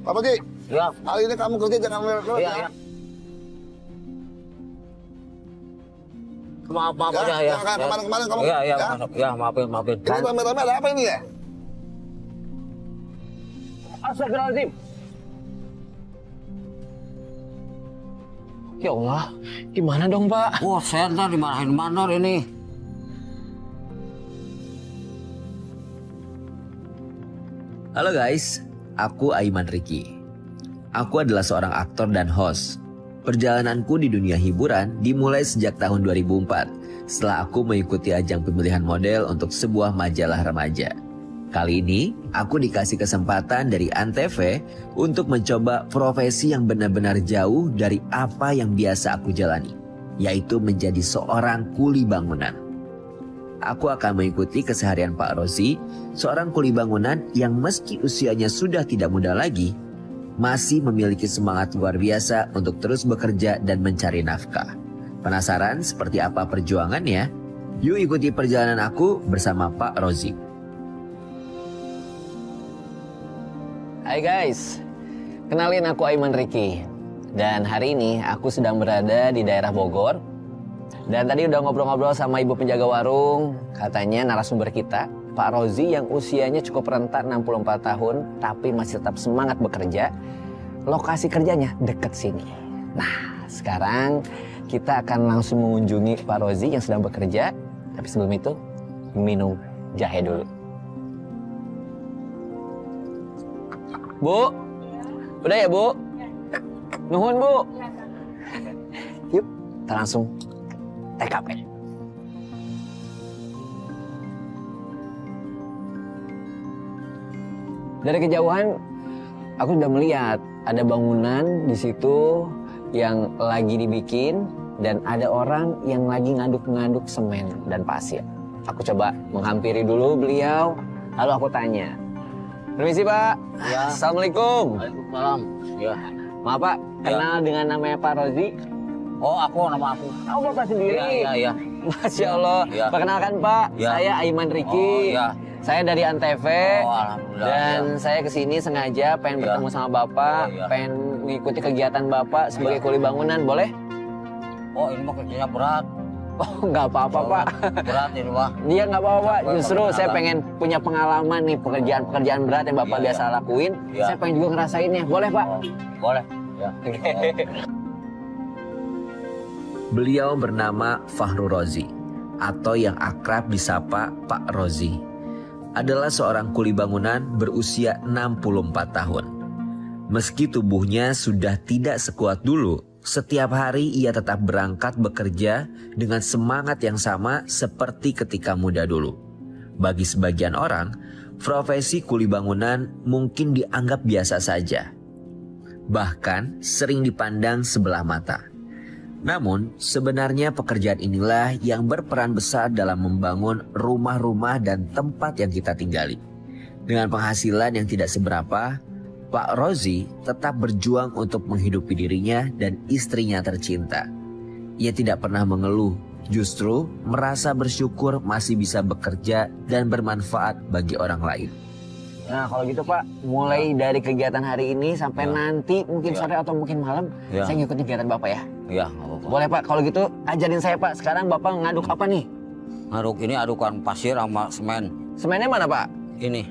Pak Haji, Ya. hari ini kamu kerja jangan lewat-lewat Iya, ya. ya. Maaf aja ya. Kayak kemarin-kemarin kamu. Iya, iya, ya. masuk. Ya, maafin. Ini rame-rame ada apa ini ya? Astagfirullahaladzim. Ya Allah, gimana dong Pak? Wah, saya ntar dimarahin mandor ini. Halo guys, aku Aiman Riki. Aku adalah seorang aktor dan host. Perjalananku di dunia hiburan dimulai sejak tahun 2004 setelah aku mengikuti ajang pemilihan model untuk sebuah majalah remaja. Kali ini, aku dikasih kesempatan dari Antv untuk mencoba profesi yang benar-benar jauh dari apa yang biasa aku jalani, yaitu menjadi seorang kuli bangunan. Aku akan mengikuti keseharian Pak Rozi, seorang kuli bangunan yang meski usianya sudah tidak muda lagi, masih memiliki semangat luar biasa untuk terus bekerja dan mencari nafkah. Penasaran seperti apa perjuangannya? Yuk ikuti perjalanan aku bersama Pak Rozi. Hai guys, kenalin aku Aiman Riki. Dan hari ini aku sedang berada di daerah Bogor. Dan tadi udah ngobrol-ngobrol sama ibu penjaga warung. Katanya narasumber kita, Pak Rozi yang usianya cukup renta 64 tahun, tapi masih tetap semangat bekerja. Lokasi kerjanya deket sini. Nah, sekarang kita akan langsung mengunjungi Pak Rozi yang sedang bekerja. Tapi sebelum itu, minum jahe dulu. Bu, udah ya Bu? Nuhun Bu. Yuk, kita langsung TKP. Dari kejauhan, aku sudah melihat ada bangunan di situ yang lagi dibikin dan ada orang yang lagi ngaduk-ngaduk semen dan pasir. Aku coba menghampiri dulu beliau, lalu aku tanya, permisi Pak. Ya. Assalamualaikum. Waalaikumsalam. Ya. Maaf Pak, kenal dengan namanya Pak Rozi? Oh, nama aku. Oh, Bapak sendiri? Iya. Masya Allah. Ya. Perkenalkan Pak, Ya. saya Aiman Riki. Oh, ya. Saya dari Antv. Oh, alhamdulillah. Dan Ya. saya kesini sengaja pengen Ya. bertemu sama Bapak, Oh, ya. pengen mengikuti kegiatan Bapak sebagai Ya. kuli bangunan, boleh? Oh, ini mah kerjanya berat. Oh, nggak apa-apa Pak. Berat ini mah. Dia nggak apa-apa Pak. Apa, Justru apa, saya apa. pengen punya pengalaman nih pekerjaan berat yang Bapak Iya, biasa iya. lakuin. Iya. Saya pengen juga ngerasainnya. Boleh Pak? Oh, boleh. Ya. Beliau bernama Fahru Rozi atau yang akrab disapa Pak Rozi. Adalah seorang kuli bangunan berusia 64 tahun. Meski tubuhnya sudah tidak sekuat dulu, setiap hari ia tetap berangkat bekerja dengan semangat yang sama seperti ketika muda dulu. Bagi sebagian orang, profesi kuli bangunan mungkin dianggap biasa saja. Bahkan sering dipandang sebelah mata. Namun, sebenarnya pekerjaan inilah yang berperan besar dalam membangun rumah-rumah dan tempat yang kita tinggali. Dengan penghasilan yang tidak seberapa, Pak Rozi tetap berjuang untuk menghidupi dirinya dan istrinya tercinta. Ia tidak pernah mengeluh, justru merasa bersyukur masih bisa bekerja dan bermanfaat bagi orang lain. Nah kalau gitu Pak, mulai dari kegiatan hari ini sampai Ya. nanti mungkin Ya. sore atau mungkin malam, Ya. saya ngikutin kegiatan Bapak ya. Ya, nggak apa-apa. Boleh Pak, kalau gitu ajarin saya Pak, sekarang Bapak ngaduk apa nih? Ngaduk ini adukan pasir sama semen. Semennya mana Pak? Ini.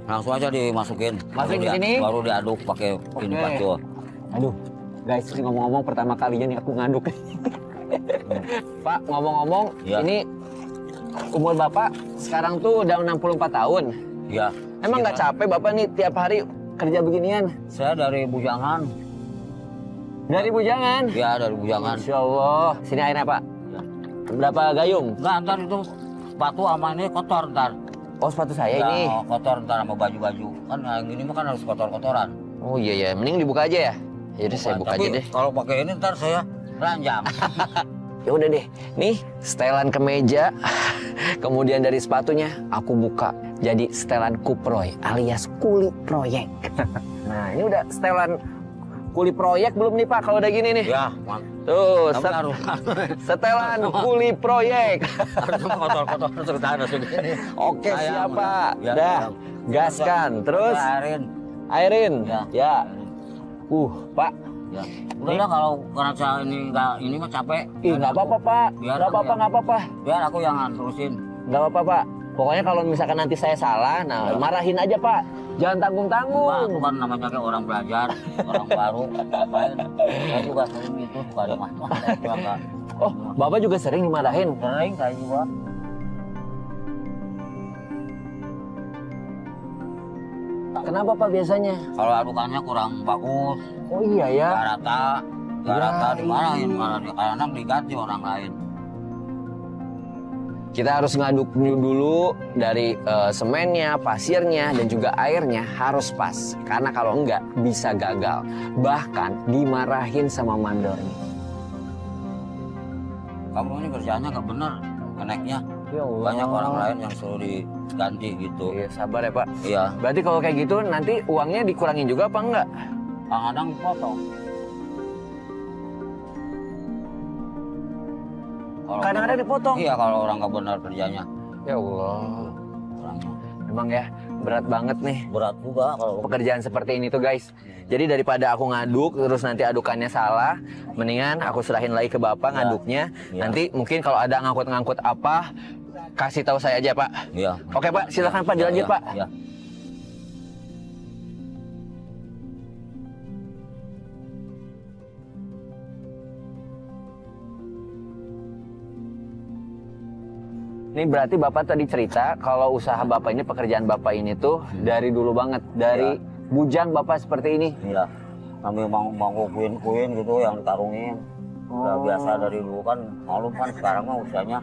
Langsung aja dimasukin. Masukin ke Baru sini? Baru diaduk pakai ini Oke. batu. Aduh, guys, ini ngomong-ngomong pertama kalinya nih aku ngaduk. Pak, ngomong-ngomong, Ya. ini umur Bapak sekarang tuh udah 64 tahun. Ya. Emang nggak capek Bapak nih tiap hari kerja beginian? Saya dari Bujangan. Dari Bujangan? Ya, dari Bujangan. Masya Allah. Sini airnya Pak. Ya. Berapa gayung? Nggak, ntar itu sepatu sama ini kotor ntar. Oh, sepatu saya Ya, ini. kotor ntar sama baju-baju. Kan yang ini mah kan harus kotor-kotoran. Oh iya ya, mending dibuka aja ya. Yaudah saya buka Tapi aja deh. kalau pakai ini ntar saya ranjang. Ya udah deh. Nih, setelan kemeja. Kemudian dari sepatunya aku buka jadi setelan kuproy alias kuli proyek. Nah, ini udah setelan kuli proyek belum nih Pak kalau udah gini nih? Ya, man. Tuh, Tapi harus setelan kuli proyek. harus kotor-kotor terus segini. Oke, Sayang, siap Pak. ya, Dah, sayang. gaskan. Terus Kelarin. Airin. Ya. Ya. Pak. Ya. Udah lah kalau karena saya ini mah capek. Ih, nggak apa-apa, Pak. Biar Nggak aku apa-apa, yang- nggak apa-apa. Biar aku yang terusin. Nggak apa-apa, Pak. Pokoknya kalau misalkan nanti saya salah, nah marahin aja, Pak. Jangan Wah, tanggung-tanggung. aku kan namanya kayak orang belajar, orang baru. Ngapain? Saya juga sering itu suka dimarahin. Oh, Bapak juga sering dimarahin? Sering saya juga. Kenapa, Pak, biasanya? Kalau adukannya kurang bagus, Oh iya ya. nggak rata, nggak Ya, rata dimarahin malah karena diganti orang lain. Kita harus ngaduk dulu dari semennya, pasirnya, dan juga airnya harus pas. Karena kalau enggak bisa gagal. Bahkan dimarahin sama mandornya. Kamu ini kerjaannya nggak bener, keneknya. Ya Allah. Banyak orang lain yang suruh diganti gitu. Iya, sabar ya, Pak. Iya, Berarti kalau kayak gitu nanti uangnya dikurangin juga apa enggak? kadang dipotong. Kalau- Kadang-kadang dipotong. Iya, kalau orang nggak benar kerjanya. Ya Allah. Orangnya Emang ya berat banget nih berat juga kalau pekerjaan seperti ini tuh, guys. Jadi daripada aku ngaduk terus nanti adukannya salah, mendingan aku serahin lagi ke Bapak ngaduknya. Ya. Nanti mungkin kalau ada ngangkut-ngangkut apa, kasih tahu saya aja, Pak. Iya. Oke, Pak, silakan, Pak, dilanjut, Iya, Pak. Iya. Ini berarti Bapak tadi cerita kalau usaha Bapak ini, pekerjaan Bapak ini tuh dari dulu banget, dari bujang Bapak seperti ini. Iya. Kami mau kuin gitu yang dikarungin. Udah biasa dari dulu kan, maklum kan sekarang mah usianya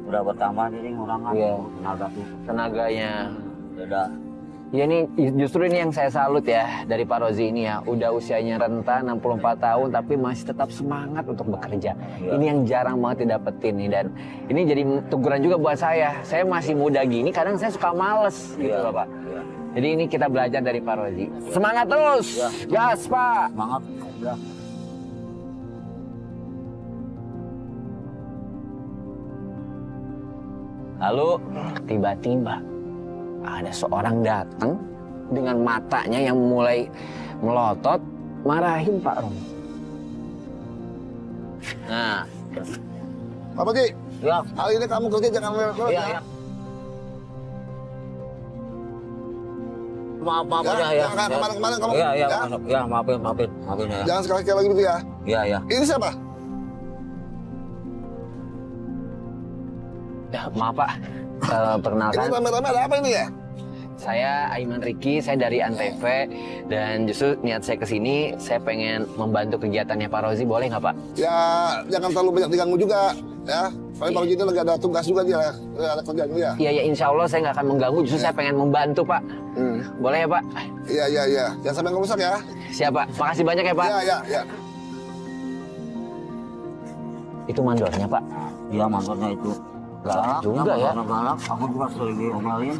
udah bertambah jadi orang kan Iya. tenaga tuh Tenaganya. beda. Ya ini justru ini yang saya salut ya dari Pak Rozi ini ya. Udah usianya renta 64 tahun tapi masih tetap semangat untuk bekerja. Iya. Ini yang jarang banget didapetin nih, dan ini jadi teguran juga buat saya. Saya masih muda gini kadang saya suka males gitu Iya. loh, Pak. Iya. Jadi ini kita belajar dari Pak Rozi. Semangat terus. Iya. Gas, Pak. Semangat. Ya. Lalu tiba-tiba ada seorang datang dengan matanya yang mulai melotot, marahin Pak Rom. Nah, Pak Haji, Ya. hari ini kamu kerja jangan lewat Iya, ya. iya. Maaf Ya, aja ya. jangan kayak kemarin-kemarin kamu. Iya, iya, Ya. masuk. Ya, maafin ya. Jangan sekali-kali lagi gitu ya. Iya, iya. Ini siapa? ya, maaf Pak. Ini Perkenalkan, rame-rame ada apa ini ya? saya Aiman Riki, saya dari Antv, dan justru niat saya kesini, saya pengen membantu kegiatannya Pak Rozi, boleh nggak Pak? Ya jangan terlalu banyak diganggu juga ya. Soalnya Pak Haji itu lagi ada tugas juga dia, ada kerjaan juga. Iya, ya insya Allah saya nggak akan mengganggu, justru saya pengen membantu Pak. Boleh ya Pak? Iya, iya, iya. Jangan sampai ngerusak ya. Siap Pak, makasih banyak ya Pak. Iya, iya, iya. Itu mandornya Pak. Iya, mantornya itu. Galak juga ya. Galak, aku juga sering diomelin.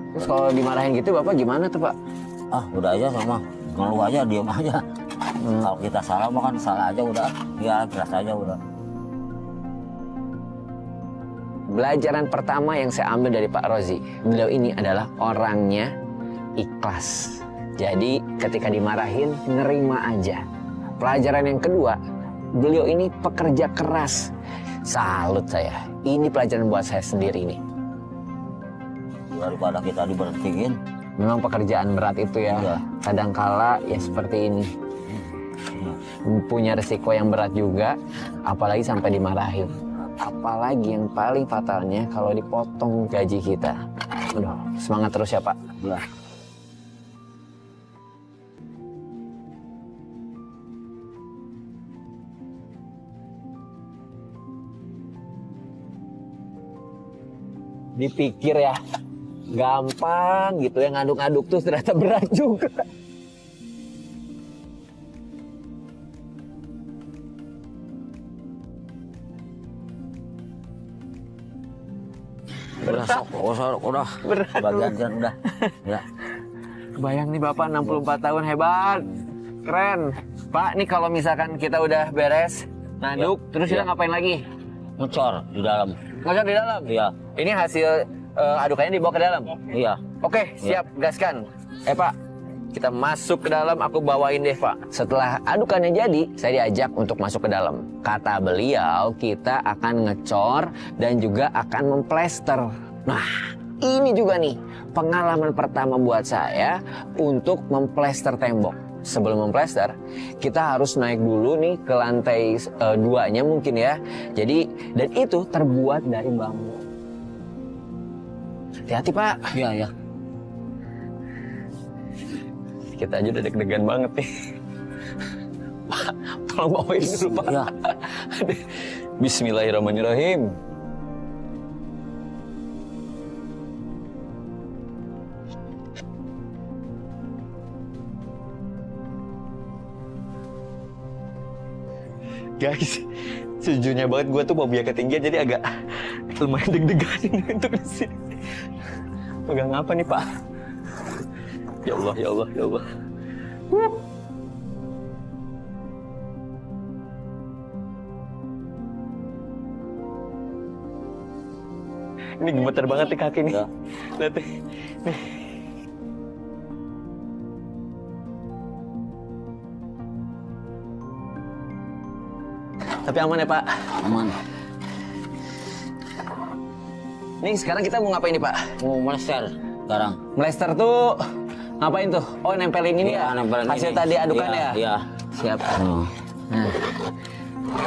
Terus kalau dimarahin gitu Bapak gimana tuh Pak? Ah, udah aja sama. Ngeluh aja, diem aja. Kalau kita salah mah kan salah aja udah. Ya, keras aja udah. Pelajaran pertama yang saya ambil dari Pak Rozi, beliau ini adalah orangnya ikhlas. Jadi ketika dimarahin, nerima aja. Pelajaran yang kedua, beliau ini pekerja keras. Salut saya. Ini pelajaran buat saya sendiri nih. Daripada kita diberhentiin. Memang pekerjaan berat itu ya. Iya. Kadangkala ya seperti ini. Punya resiko yang berat juga, apalagi sampai dimarahin. Apalagi yang paling fatalnya kalau dipotong gaji kita. Aduh, semangat terus ya Pak. Ya. Dipikir ya gampang gitu ya, ngaduk-ngaduk tuh ternyata berat juga. Udah sok, udah. Berat. Bagian udah. Ya. Bayang nih Bapak 64 tahun, hebat. Keren. Pak, nih kalau misalkan kita udah beres ngaduk, terus kita Iya. ngapain lagi? Ngecor di dalam. Ngocor di dalam? Iya. Ini hasil adukannya dibawa ke dalam? Iya. Oke, siap, gaskan. Pak, kita masuk ke dalam, aku bawain deh Pak. Setelah adukannya jadi, saya diajak untuk masuk ke dalam. Kata beliau, kita akan ngecor dan juga akan memplester. Nah, ini juga nih pengalaman pertama buat saya untuk memplester tembok. Sebelum memplester, kita harus naik dulu nih ke lantai 2-nya mungkin ya. Jadi, dan itu terbuat dari bambu. Hati-hati Pak. Iya, iya. Kita aja udah deg-degan banget nih. Pak, tolong bawain dulu Pak. Iya. Bismillahirrahmanirrahim. Guys, sejujurnya banget gue tuh fobia ketinggian jadi agak lumayan deg-degan untuk di sini. Pegang apa nih Pak? Ya Allah, ya Allah, ya Allah. Ini gemeter banget nih kaki nih. Ya. Lihat nih. Nih. Tapi aman ya Pak? Aman. Nih sekarang kita mau ngapain nih Pak? Mau melester sekarang. Melester tuh ngapain tuh? Oh nempelin ini Iya, ya? nempelin Hasil ini. tadi adukan Iya, ya? iya. Siap. Oh. Nah,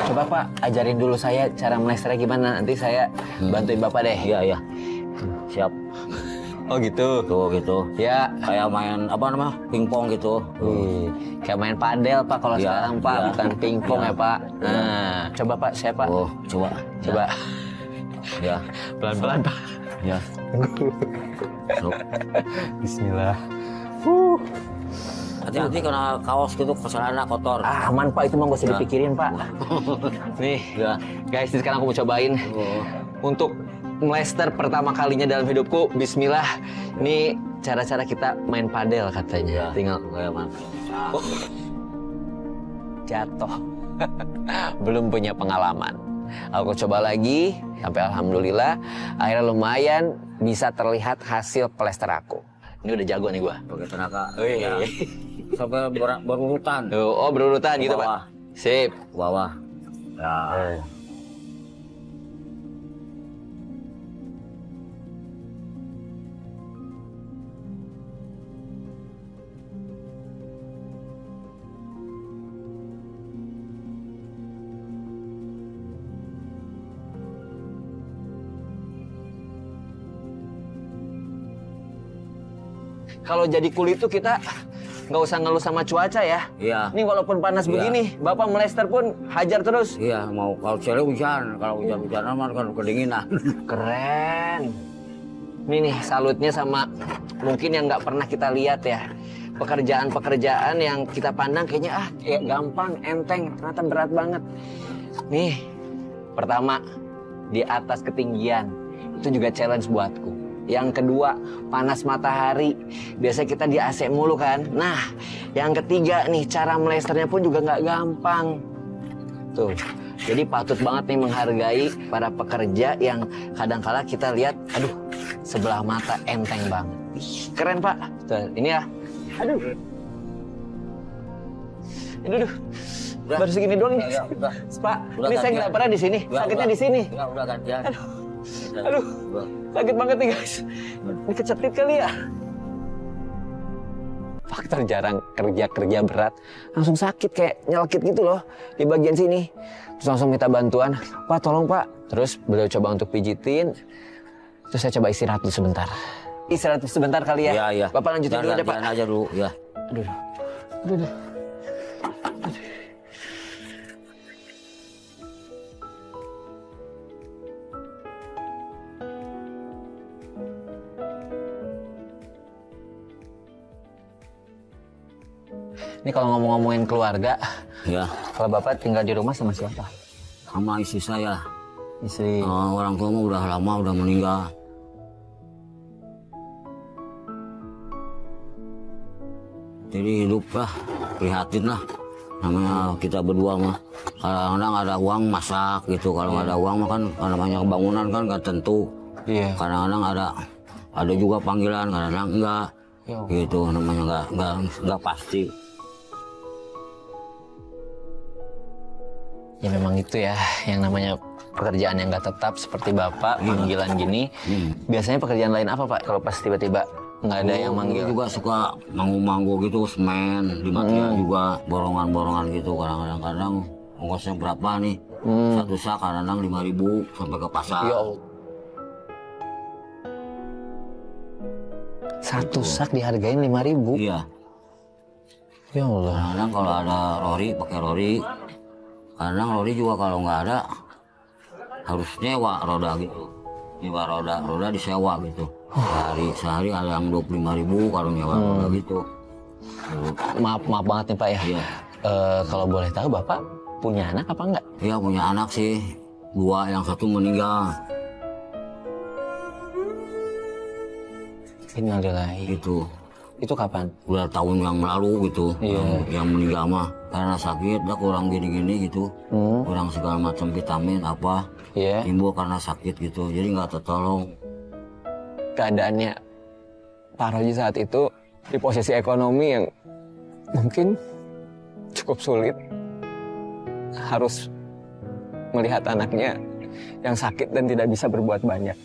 coba Pak ajarin dulu saya cara melesternya gimana. Nanti saya bantuin Bapak deh. Iya, iya. Siap. Oh gitu? Tuh gitu. Ya. Kayak main apa namanya? Pingpong gitu. Kayak main padel Pak kalau Iya, sekarang Pak. iya. Bukan pingpong Iya. ya Pak. Nah, coba Pak, saya Pak. Oh, coba. Coba. Ya. Pelan-pelan Pak. Ya. Sok. Bismillah. Hati-hati kena kaos gitu celana kotor. Ah, aman Pak, itu mah gak usah Ya. dipikirin Pak. Nih, Ya. guys, ini sekarang aku mau cobain. Oh. Untuk melester pertama kalinya dalam hidupku, bismillah. Ini cara-cara kita main padel katanya. Ya. Tinggal Kayak mana? jatuh. Belum punya pengalaman. Aku coba lagi, sampai alhamdulillah akhirnya lumayan bisa terlihat hasil plester aku. Ini udah jago nih gua. Pakai tenaga. Wih. Ya. Sampai berurutan. Tuh, oh berurutan gitu Bawah. Pak. Sip. Bawah. Ya. Kalau jadi kuli itu kita nggak usah ngeluh sama cuaca ya. Iya. Ini walaupun panas Iya. begini, Bapak melester pun hajar terus. Iya, mau kalau cewek hujan, kalau hujan-hujanan mah kan kedinginan. Keren. Ini nih salutnya sama mungkin yang nggak pernah kita lihat ya. Pekerjaan-pekerjaan yang kita pandang kayaknya kayak gampang, enteng, ternyata berat banget. Nih, pertama di atas ketinggian itu juga challenge buatku. Yang kedua, panas matahari. Biasa kita di AC mulu kan. Nah, yang ketiga nih, cara melesternya pun juga nggak gampang. Tuh, jadi patut banget nih menghargai para pekerja yang kadangkala kita lihat, aduh, sebelah mata enteng banget. Ih, keren Pak. Tuh, ini ya. Aduh. Aduh. Udah. Baru segini doang nih. Ya, udah. Pak, Udah ini saya gantian. nggak pernah di sini. Ya, Sakitnya udah. di sini. Ya, udah gantian. Aduh. Sakit banget nih guys. Ini kecepit kali ya. Faktor jarang kerja berat, langsung sakit kayak nyelekit gitu loh di bagian sini. Terus langsung minta bantuan, Pak tolong Pak. Terus beliau coba untuk pijitin. Terus saya coba istirahat dulu sebentar. Istirahat sebentar kali ya. Iya, iya. Bapak lanjutin dulu deh Pak. Gantian aja dulu, ya. Aduh. Aduh. Ini kalau ngomong-ngomongin keluarga, Ya, kalau Bapak tinggal di rumah sama siapa? sama istri saya. Istri. Orang tua mah udah lama udah meninggal. Jadi hidup lah, prihatin lah. Namanya kita berdua mah Kadang-kadang ada uang masak gitu, kalau nggak ada uang mah kan namanya bangunan kan nggak tentu. Iya. Kadang-kadang ada juga panggilan, kadang-kadang enggak. Ya. Gitu namanya nggak pasti. Ya memang itu ya, yang namanya pekerjaan yang nggak tetap seperti Bapak, panggilan gini. Biasanya pekerjaan lain apa Pak kalau pas tiba-tiba nggak ada yang manggil? Juga suka manggu-manggu gitu, semen, di Matia juga borongan-borongan gitu. Kadang-kadang ongkosnya berapa nih? Satu sak kadang-kadang 5.000 sampai ke pasar. Ya Allah. Satu sak dihargain 5.000. Iya. Ya Allah. Kadang-kadang kalau ada lori pakai lori. Kadang lori juga kalau nggak ada harus nyewa roda gitu. Nyewa roda disewa gitu. Sehari ada yang 25.000 kalau nyewa roda gitu. Maaf banget nih Pak ya. Iya. Kalau boleh tahu Bapak punya anak apa enggak? Iya punya anak sih, 2, yang 1 meninggal. Innalillahi. Gitu. Itu kapan? Udah tahun yang lalu gitu. Iya. Yang meninggal mah karena sakit, dah kurang gini-gini gitu. Kurang segala macam vitamin apa. Iya. Timbul karena sakit gitu, jadi nggak tertolong. Keadaannya Pak Roji saat itu di posisi ekonomi yang mungkin cukup sulit. Harus melihat anaknya yang sakit dan tidak bisa berbuat banyak.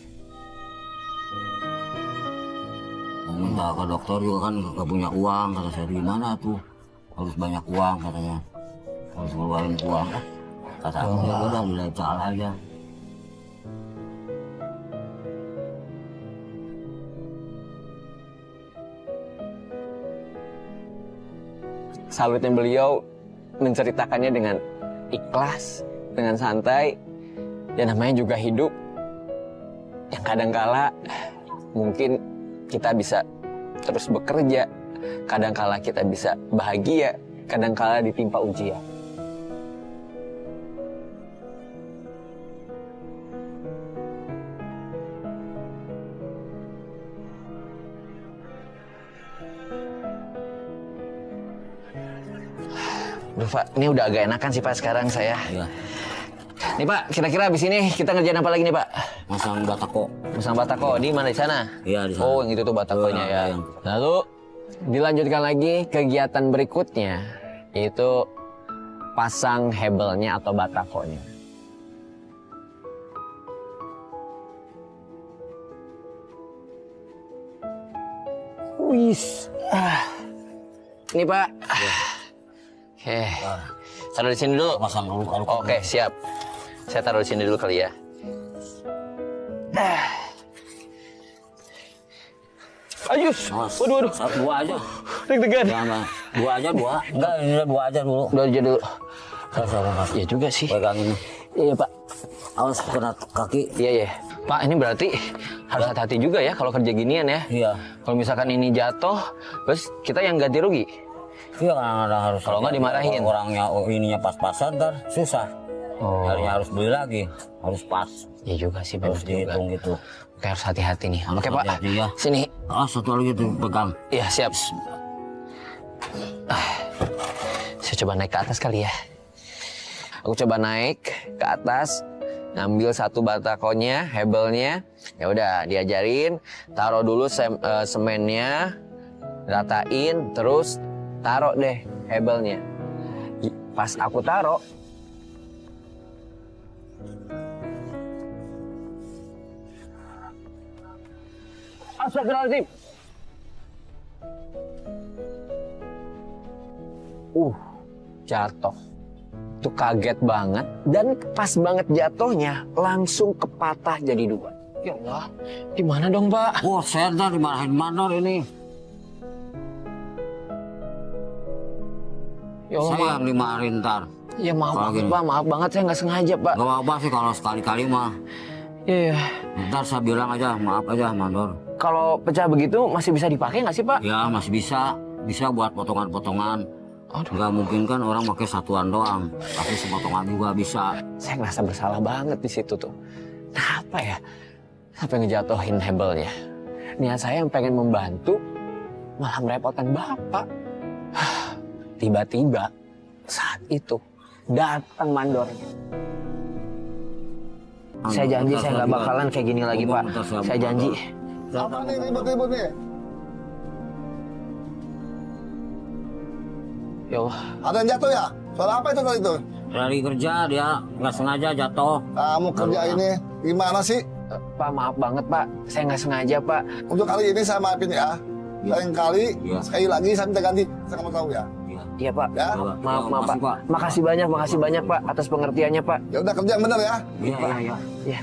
Minta ke dokter juga kan nggak punya uang, kata saya gimana tuh, harus banyak uang katanya, harus ngeluarin uang. Kata aku ya udah lillahi ta'ala aja. Salutnya beliau menceritakannya dengan ikhlas, dengan santai. Ya namanya juga hidup. Yang kadangkala mungkin kita bisa terus bekerja, kadangkala kita bisa bahagia, kadangkala ditimpa ujian. Duh Pak, ini udah agak enakan sih Pak sekarang saya. Iya. Nih Pak, kira-kira abis ini kita ngerjain apa lagi nih Pak? Masang batako. Masang batako, di mana di sana? Iya di sana. Oh, yang itu tuh batakonya ya. Yang... Lalu dilanjutkan lagi kegiatan berikutnya, yaitu pasang hebelnya atau batakonya. Wis. Ini Pak. Oke. Taruh di sini dulu. Pasang dulu kalau Oke, siap. Saya taruh di sini dulu kali ya. Ayus. Waduh. 2 aja. Deg-degan. Jangan, 2 aja 2. Enggak, ini 2 aja dulu. Udah aja dulu. Saya Iya juga sih. pegang ini. Iya Pak. Awas kena kaki. Iya. Pak, ini berarti harus hati-hati juga ya kalau kerja ginian ya. Iya. Kalau misalkan ini jatuh, terus kita yang ganti rugi. Iya kadang-kadang harus. Kalau nggak dimarahin. Orangnya ininya pas-pasan ntar susah. Oh. Harinya harus beli lagi, harus pas, Iya juga sih, benar harus juga. dihitung gitu. Oke, harus hati-hati nih. Harus Oke Pak, hati-hati, ya. sini. Satu lagi tuh pegang. Iya siap. Saya coba naik ke atas kali ya. Aku coba naik ke atas, ngambil satu batakonya, hebelnya. Ya udah, diajarin. Taruh dulu semennya, ratain, terus taruh deh hebelnya. Pas aku taruh, astagfirullahaladzim. Jatuh. Itu kaget banget. Dan pas banget jatuhnya, langsung kepatah jadi 2. Ya Allah, gimana dong Pak? Wah, saya ntar dimarahin mandor ini. Ya Allah, Saya maaf. yang dimarahin ntar. Ya maaf Kalau banget gini. Pak, maaf banget saya nggak sengaja Pak. Gak apa-apa sih kalau sekali-kali mah. Iya. Ntar saya bilang aja, maaf aja mandor. Kalau pecah begitu masih bisa dipakai nggak sih Pak? Ya masih bisa. Bisa buat potongan-potongan. Aduh. Nggak mungkin kan orang pakai satuan doang. Tapi sepotongan juga bisa. Saya ngerasa bersalah banget di situ tuh. Kenapa ya? Sampai ngejatuhin hebelnya. Niat saya yang pengen membantu, malah merepotkan Bapak. Tiba-tiba saat itu datang mandor. Saya janji saya nggak bakalan kayak gini lagi, Pak. Saya janji. Apa nih ribut-ribut nih? Ya Allah. Ada yang jatuh ya? Soal apa itu tadi itu? Dari kerja dia nggak sengaja jatuh. Kamu kerja ini gimana sih? Pak, maaf banget, Pak. Saya nggak sengaja, Pak. Untuk kali ini saya maafin ya. Lain kali, Iya. sekali lagi saya minta ganti. Saya kamu tahu ya. Iya, Pak. Ya? Maaf, Makasih, Pak. Pak. Makasih banyak, Pak, atas pengertiannya, Pak. Ya udah kerja yang benar ya. Iya, iya. Ya.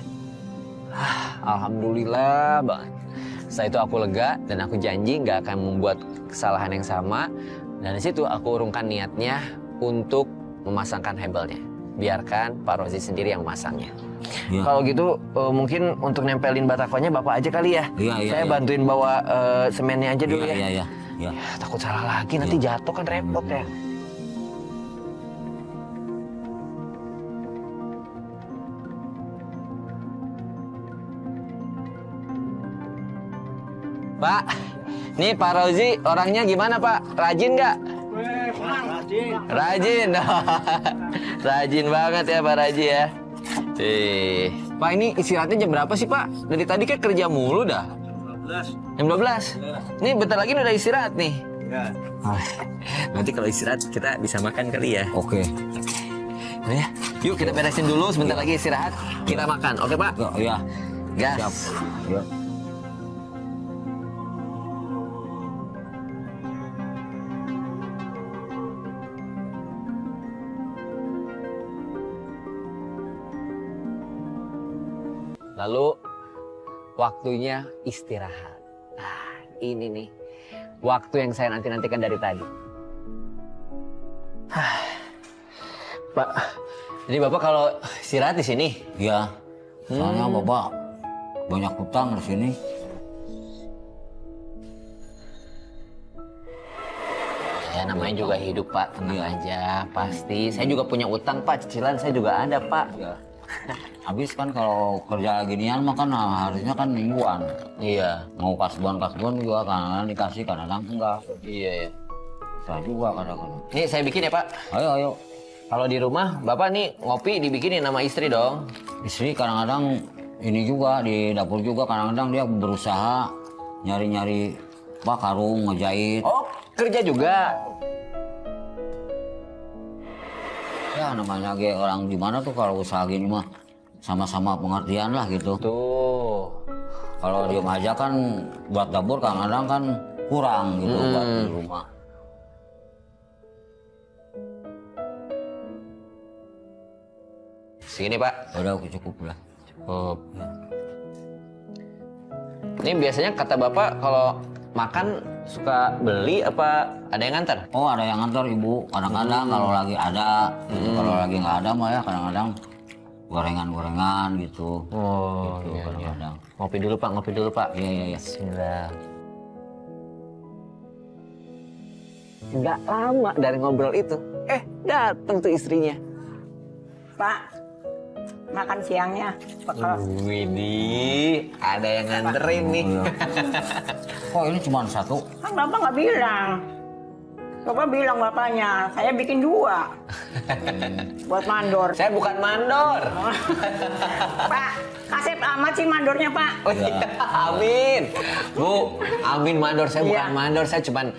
Alhamdulillah banget. Setelah itu aku lega dan aku janji nggak akan membuat kesalahan yang sama. Dan di situ aku urungkan niatnya untuk memasangkan hebelnya. Biarkan Pak Rozi sendiri yang memasangnya. Iya. Kalau gitu mungkin untuk nempelin batakonya Bapak aja kali ya. Iya, iya, Saya iya. bantuin bawa semennya aja dulu Iya, ya. iya, iya. Iya. Takut salah lagi nanti jatuh kan repot ya. Pak, nih Pak Rozi orangnya gimana Pak? Rajin nggak? Rajin. Rajin banget ya Pak Raji ya. Pak ini istirahatnya jam berapa sih Pak? Dari tadi kan kerja mulu dah. Jam 12. Ini bentar lagi udah istirahat nih. Nanti kalau istirahat kita bisa makan kali ya. Oke. Nah, ya. Yuk kita beresin dulu sebentar lagi istirahat. Kita makan. Oke Pak? Iya. Gas. Siap. Iya. Lalu waktunya istirahat. Nah, ini nih waktu yang saya nanti-nantikan dari tadi. Pak, jadi Bapak kalau istirahat di sini? Iya. Soalnya Bapak banyak hutang di sini. Ya namanya juga hidup Pak, tenang aja. Pasti. Saya juga punya utang Pak, cicilan saya juga ada Pak. Iya. Habis kan kalau kerja ginian mah kan harusnya kan mingguan. Iya. Mau kasbon juga kadang-kadang dikasih kadang-kadang enggak. Iya ya. Saya juga kadang-kadang. Nih saya bikin ya Pak. Ayo, ayo. Kalau di rumah Bapak nih ngopi dibikinin sama istri dong. Istri kadang-kadang ini juga di dapur juga kadang-kadang dia berusaha nyari-nyari karung ngejahit. Oh, kerja juga. Ya namanya ge orang gimana tuh kalau usaha gini mah sama-sama pengertian lah gitu. Tuh. Kalau diem aja kan buat dapur kadang-kadang kan kurang gitu buat di rumah. Segini Pak. Udah cukup lah. Cukup. Ini biasanya kata Bapak kalau makan suka beli apa ada yang nganter? Oh ada yang nganter ibu. Kadang-kadang kalau lagi ada, gitu. Kalau lagi nggak ada mah ya kadang-kadang gorengan-gorengan gitu. Oh, Gitu, kadang-kadang. Ngopi dulu Pak, ngopi dulu Pak. Iya, iya, iya. Bismillah. Nggak lama dari ngobrol itu, datang tuh istrinya. Pak, makan siangnya. Widih, ada yang nganterin nih. Kok ini cuma satu? Kan Bapak nggak bilang. Bapak bilang bapaknya, saya bikin 2. Buat mandor. Saya bukan mandor. Pak, kasep amat sih mandornya Pak. Oh iya, amin. Bu, amin mandor. Saya bukan Iya. mandor, saya cuman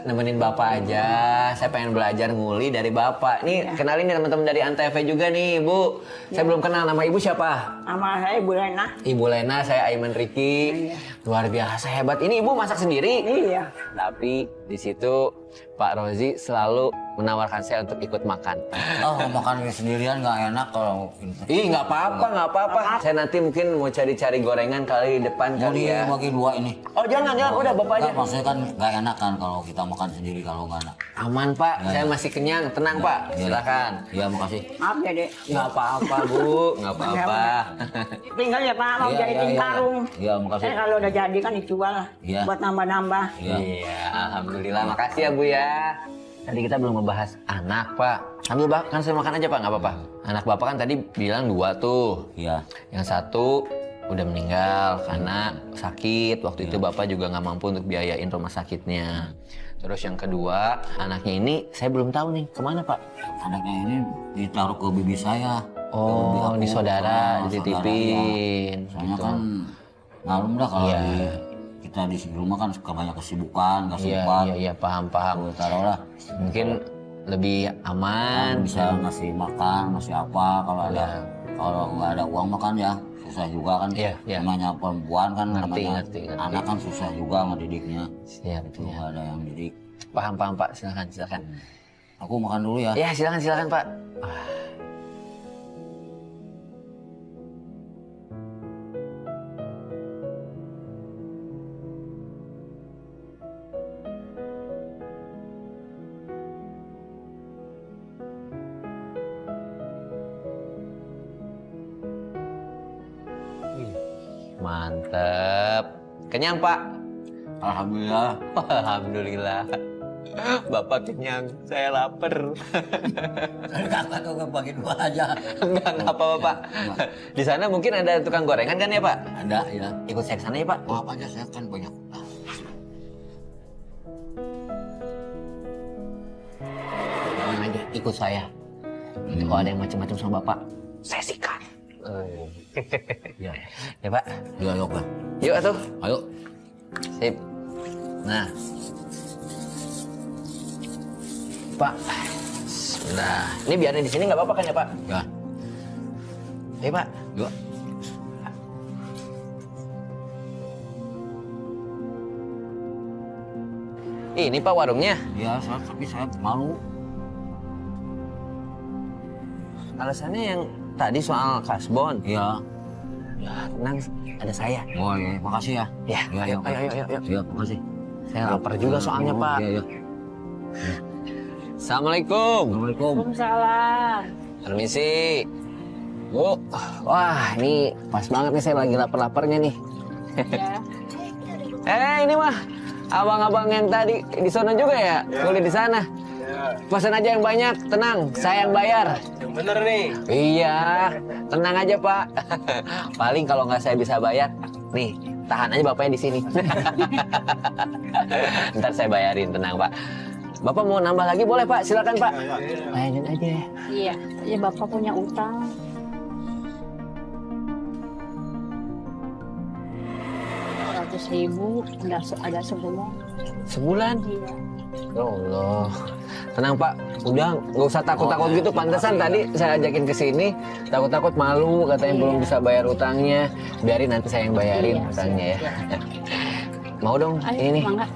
nemenin Bapak aja. Saya pengen belajar nguli dari Bapak. Nih, kenalin nih teman-teman dari Antv juga nih, Bu. Saya belum kenal nama Ibu siapa? Sama saya Ibu Lena. Ibu Lena, saya Aiman Riki. Luar biasa hebat. Ini Ibu masak sendiri? Iya. Tapi di situ Pak Rozi selalu menawarkan saya untuk ikut makan. Oh makan sendirian nggak enak kalau. Ih, nggak apa-apa, nggak apa-apa. Saya nanti mungkin mau cari-cari gorengan kali di depan kali Jadi ya. bagi 2 ini. Oh jangan, udah Bapak aja. Nggak, maksudnya kan nggak enak kan kalau kita makan sendiri kalau nggak enak. Aman Pak, saya masih kenyang, tenang Pak. Iya. Silakan. Iya makasih. Maaf ya Dek. Nggak apa-apa Bu, nggak apa-apa. Tinggal ya Pak, mau Iya, jahitin iya, iya. karung. Iya makasih. Saya kalau udah jadi kan dijual Iya. buat nambah-nambah. Iya. Iya, alhamdulillah. Makasih ya Bu ya. Tadi kita belum membahas anak Pak. Sambil kan saya makan aja Pak, nggak apa-apa. Anak Bapak kan tadi bilang 2 tuh. Iya. Yang satu udah meninggal karena sakit. Waktu itu Bapak juga nggak mampu untuk biayain rumah sakitnya. Terus yang kedua, anaknya ini saya belum tahu nih kemana Pak. Anaknya ini ditaruh ke bibi saya. Oh, ini saudara Saudara, dititipin. iya. Soalnya gitu. kan malum dah kalau Iya. kita di rumah kan suka banyak kesibukan, nggak Iya, sempat. iya, paham. Tuh, taruhlah Mungkin lebih aman. bisa ngasih makan, ngasih apa kalau ada. Kalau nggak ada uang makan ya susah juga kan. Iya, iya. Namanya perempuan kan, Ngerti. namanya anak kan susah juga ngedidiknya. Siap, Itu nggak ada yang didik. Paham Pak. Silakan. Aku makan dulu ya. Ya, silakan Pak. Mantep. Kenyang Pak? Alhamdulillah. Alhamdulillah. Bapak kenyang, saya lapar. Kakak tuh bagi dua aja. Enggak apa-apa Pak. Di sana mungkin ada tukang gorengan kan ya Pak? Ada ya. Ikut saya ke sana ya Pak. Maaf aja saya kan banyak. Tenang aja, ikut saya. Nanti kalau ada yang macam-macam sama Bapak, saya sikat. Ya. Ya Pak. Ya, yuk kan. Yuk atuh. Ayo. Sip. Nah. Pak. Nah, ini biarin di sini nggak apa-apa kan ya Pak? Ya. Ayo Pak. Yuk. Ini Pak warungnya. Ya, tapi saya malu. Alasannya yang tadi soal kasbon. Iya. Ya, tenang, ada saya. Oh iya, makasih ya. Ya, Ya, ayo. Iya, makasih. Saya lapar juga soalnya Pak. Iya, iya. Assalamualaikum. Assalamualaikum. Waalaikumsalam. Permisi. Bu. Wah, ini pas banget nih saya lagi lapar-laparnya nih. Ya. Ini mah abang-abang yang tadi di sana juga ya? Kulit di sana. Pesan aja yang banyak, tenang, saya yang bayar. Yang bener nih. Iya, tenang aja Pak. Paling kalau nggak saya bisa bayar, nih tahan aja bapaknya di sini. Ntar saya bayarin, tenang Pak. Bapak mau nambah lagi boleh Pak, silakan Pak. Layanin aja. Iya, ya Bapak punya utang. Rp100.000 ada sebulan. Sebulan? Iya. Ya Allah. Tenang Pak, udah nggak usah takut-takut gitu. Pantesan tadi saya ajakin ke sini, takut-takut malu katanya belum bisa bayar utangnya. Biarin nanti saya yang bayarin Iya, utangnya ya. siap. Mau dong Ayo, ini nih. mangga.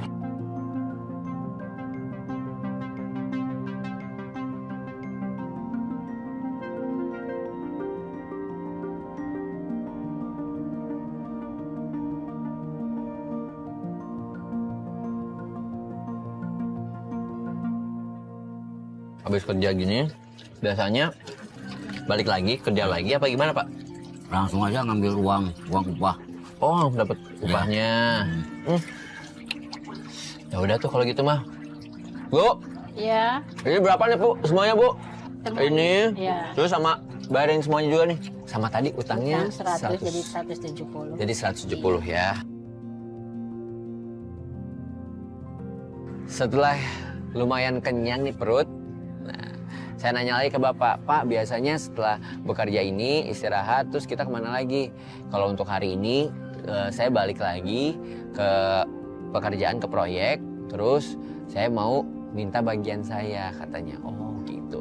Habis kerja gini, biasanya balik lagi kerja lagi apa gimana Pak? Langsung aja ngambil uang upah. Oh, dapat upahnya. Ya udah tuh kalau gitu mah. Bu, Iya. ini berapa nih Bu? Semuanya Bu? Semuanya. Ini. Iya. Terus sama bayarin semuanya juga nih. Sama tadi utangnya Yang 100 jadi 170. Jadi 170 ya. Setelah lumayan kenyang nih perut, nah, saya nanya lagi ke Bapak, Pak biasanya setelah bekerja ini istirahat terus kita kemana lagi? Kalau untuk hari ini saya balik lagi ke pekerjaan, ke proyek, terus saya mau minta bagian saya katanya. Oh gitu.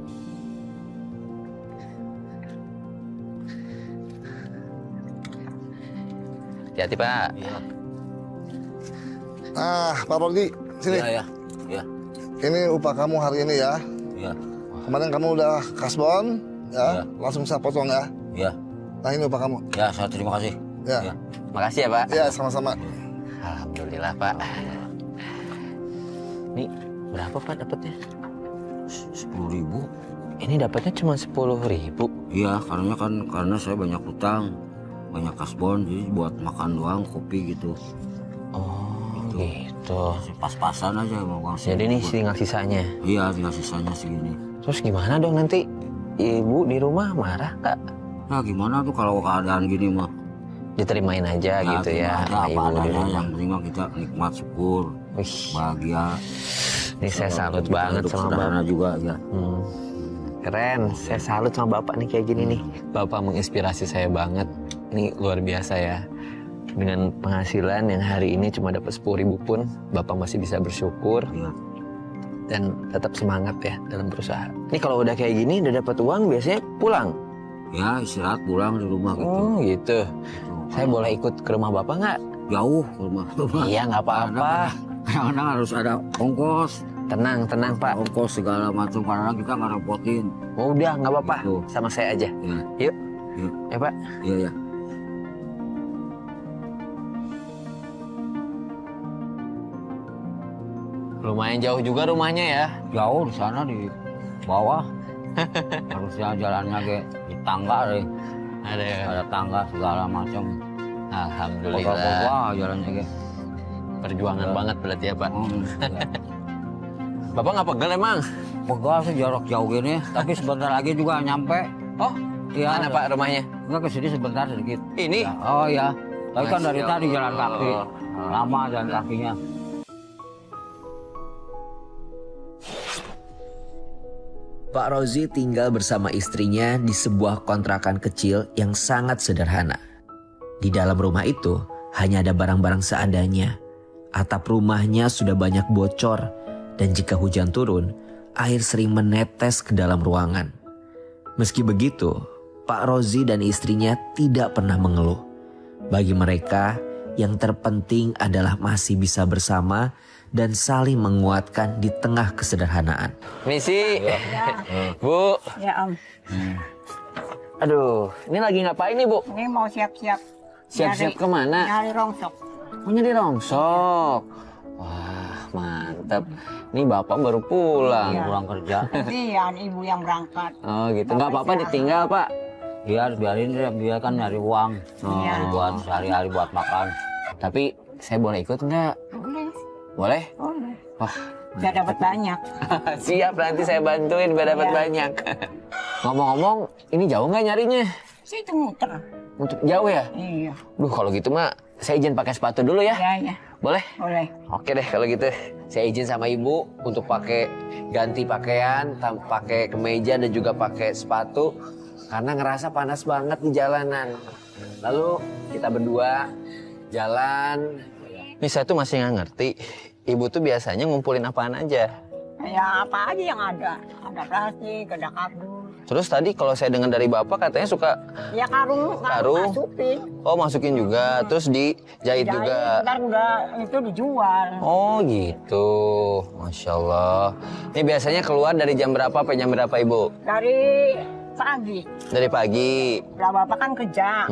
Hati-hati Pak. Nah, Pak Rodi, sini. Iya, ya. Iya. Ini upah kamu hari ini ya. Iya. Kemarin kamu udah kasbon, ya. Iya. Langsung saya potong ya. Iya. Nah, ini upah kamu. Ya, saya terima kasih. Ya. Iya. Makasih ya Pak. Ya, sama-sama. Alhamdulillah Pak. Nih berapa Pak dapatnya? 10.000. Ini dapatnya cuma 10.000. Iya, karena saya banyak utang, banyak kasbon, jadi buat makan doang, kopi gitu. Oh gitu. Pas-pasan aja mau uang. Jadi nih tinggal sisanya. Iya, tinggal sisanya segini. Terus gimana dong nanti? Ibu di rumah marah nggak? Nah, gimana tuh kalau keadaan gini mah? Diterimain aja gitu ya. Ada sama apa ibu di adanya, rumah. yang penting mah kita nikmat syukur. Wih, bahagia. ini saya salut banget Hidup sama sederhana Bapak. juga ya. Keren, saya salut sama Bapak nih kayak gini nih. Bapak menginspirasi saya banget. Ini luar biasa ya. Dengan penghasilan yang hari ini cuma dapat 10.000 pun, Bapak masih bisa bersyukur Ya. dan tetap semangat ya dalam berusaha. Ini kalau udah kayak gini, udah dapat uang, biasanya pulang. Ya istirahat pulang di rumah gitu. Oh gitu. Saya boleh ikut ke rumah Bapak nggak? Jauh ke rumah. Iya nggak apa-apa. Kadang-kadang harus ada ongkos. Tenang, tenang Pak. Ongkos segala macam karena kita nggak repotin. Oh, udah nggak apa-apa. Gitu. Sama saya aja. Ya, Yuk. Yuk. Ya Pak. iya ya. Lumayan jauh juga rumahnya ya. Jauh di sana di bawah. Harusnya jalannya kayak di tangga deh. Ada ya. Ada tangga segala macam. Alhamdulillah. Wah jalannya kayak. Perjuangan banget berarti ya Pak. Ya. Bapak nggak pegel emang? Pegal sih jarak jauh gini, tapi sebentar lagi juga nyampe. Oh, Iya. mana Pak rumahnya? Enggak kesini sebentar sedikit. Ini? Ya, oh ya. Tapi kan dari Masya tadi jalan kaki. Allah. Lama jalan kakinya. Pak Rozi tinggal bersama istrinya di sebuah kontrakan kecil yang sangat sederhana. Di dalam rumah itu hanya ada barang-barang seadanya. Atap rumahnya sudah banyak bocor dan jika hujan turun, air sering menetes ke dalam ruangan. Meski begitu, Pak Rozi dan istrinya tidak pernah mengeluh. Bagi mereka, yang terpenting adalah masih bisa bersama dan saling menguatkan di tengah kesederhanaan. Misi. Bu. Ya Om, Aduh, ini lagi ngapain nih Bu? ini mau siap-siap. Siap-siap kemana? Nyari rongsok. Punya di rongsok. Wah, mantap. Ini Bapak baru pulang. Iya. Pulang kerja. Kasihan ibu yang berangkat. Oh gitu, nggak apa-apa ditinggal Pak. Dia biarin dia kan nyari uang. Iya. Buat sehari-hari buat makan. Tapi saya boleh ikut nggak? Boleh, Boleh? boleh. Wah, Biar dapat banyak. siap nanti saya bantuin biar dapat Iya. banyak. Ngomong-ngomong, ini jauh nggak nyarinya? Situ muter. Untuk jauh ya? Iya. Duh, kalau gitu mah saya izin pakai sepatu dulu ya. Ya, ya. Boleh? Boleh. Oke deh kalau gitu. Saya izin sama ibu untuk pakai ganti pakaian, pakai kemeja dan juga pakai sepatu karena ngerasa panas banget di jalanan. Lalu kita berdua jalan. Ini saya tuh masih nggak ngerti. Ibu tuh biasanya ngumpulin apaan aja. Ya apa aja yang ada. Ada plastik, ada kardus. Terus tadi kalau saya dengar dari bapak katanya suka Ya karung Karung? masukin. oh masukin juga, terus dijahit juga. Ntar udah itu dijual. Oh gitu, Masya Allah. Ini biasanya keluar dari jam berapa sampai jam berapa Ibu? Dari pagi. Dari pagi. Lah bapak kan kerja.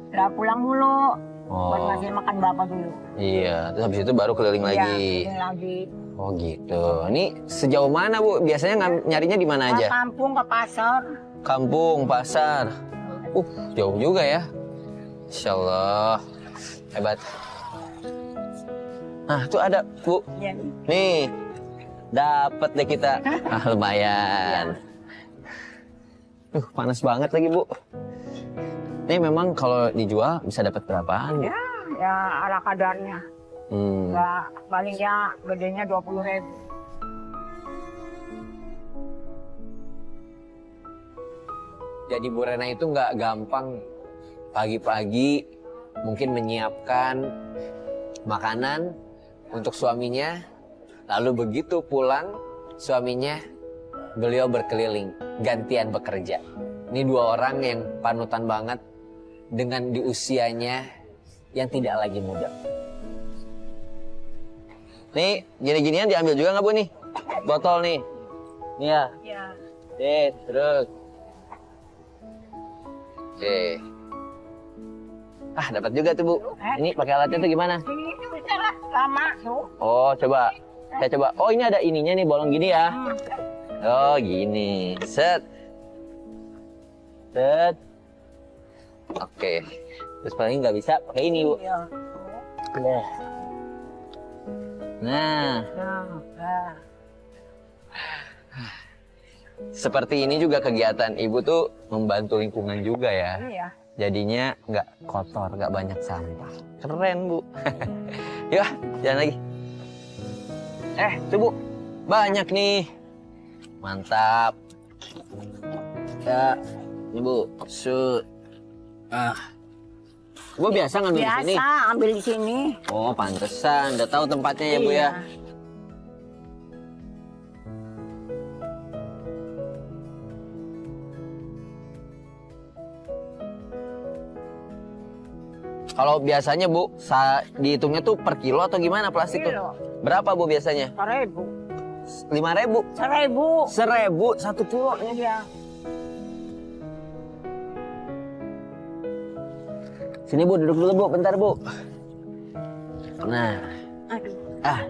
Lah pulang dulu. Buat Oh ngasih makan bapak dulu. iya, terus habis itu baru keliling Iya, lagi. keliling lagi. Oh gitu. Ini sejauh mana Bu? Biasanya nyarinya di mana Ke aja? kampung, ke pasar. Kampung, pasar. Jauh juga ya. Insya Allah. Hebat. Nah, tuh ada Bu. Ya. Nih, dapat deh kita. Ah, lumayan. Panas banget lagi Bu. Ini memang kalau dijual bisa dapat berapaan Bu? Ya ala kadarnya. Ya palingnya gedenya 20.000. Jadi Bu Rena itu nggak gampang pagi-pagi mungkin menyiapkan makanan untuk suaminya. Lalu begitu pulang suaminya beliau berkeliling gantian bekerja. Ini dua orang yang panutan banget dengan di usianya yang tidak lagi muda. Nih gini-ginian diambil juga nggak Bu nih? Botol nih. Nih ya. Ya. Terus. Oke. Ah, dapat juga tuh, Bu. Ini pakai alatnya tuh gimana? Ini bisa lah, lama tuh. Oh, coba. Saya coba. Oh, ini ada ininya nih, bolong gini ya. Oh, gini. Set. Set. Oke. Terus paling nggak bisa pakai ini, Bu. Iya. Nah, Nah. seperti ini juga kegiatan Ibu tuh membantu lingkungan juga ya. Iya. Jadinya nggak kotor, nggak banyak sampah. Keren Bu. Yuk, jalan lagi. Tuh Bu, banyak nih. Mantap. Ya, ini Bu, shoot. Bu biasa ngambil di sini? Biasa ambil di sini. Oh, pantesan. Udah tahu tempatnya ya, Bu ya? Iya. Kalau biasanya Bu, dihitungnya tuh per kilo atau gimana plastik tuh? Kilo. Berapa Bu biasanya? 1.000. 5.000? 1.000. 1.000 1 kilo. Iya. Sini Bu, duduk dulu Bu, bentar Bu. Nah, Aduh.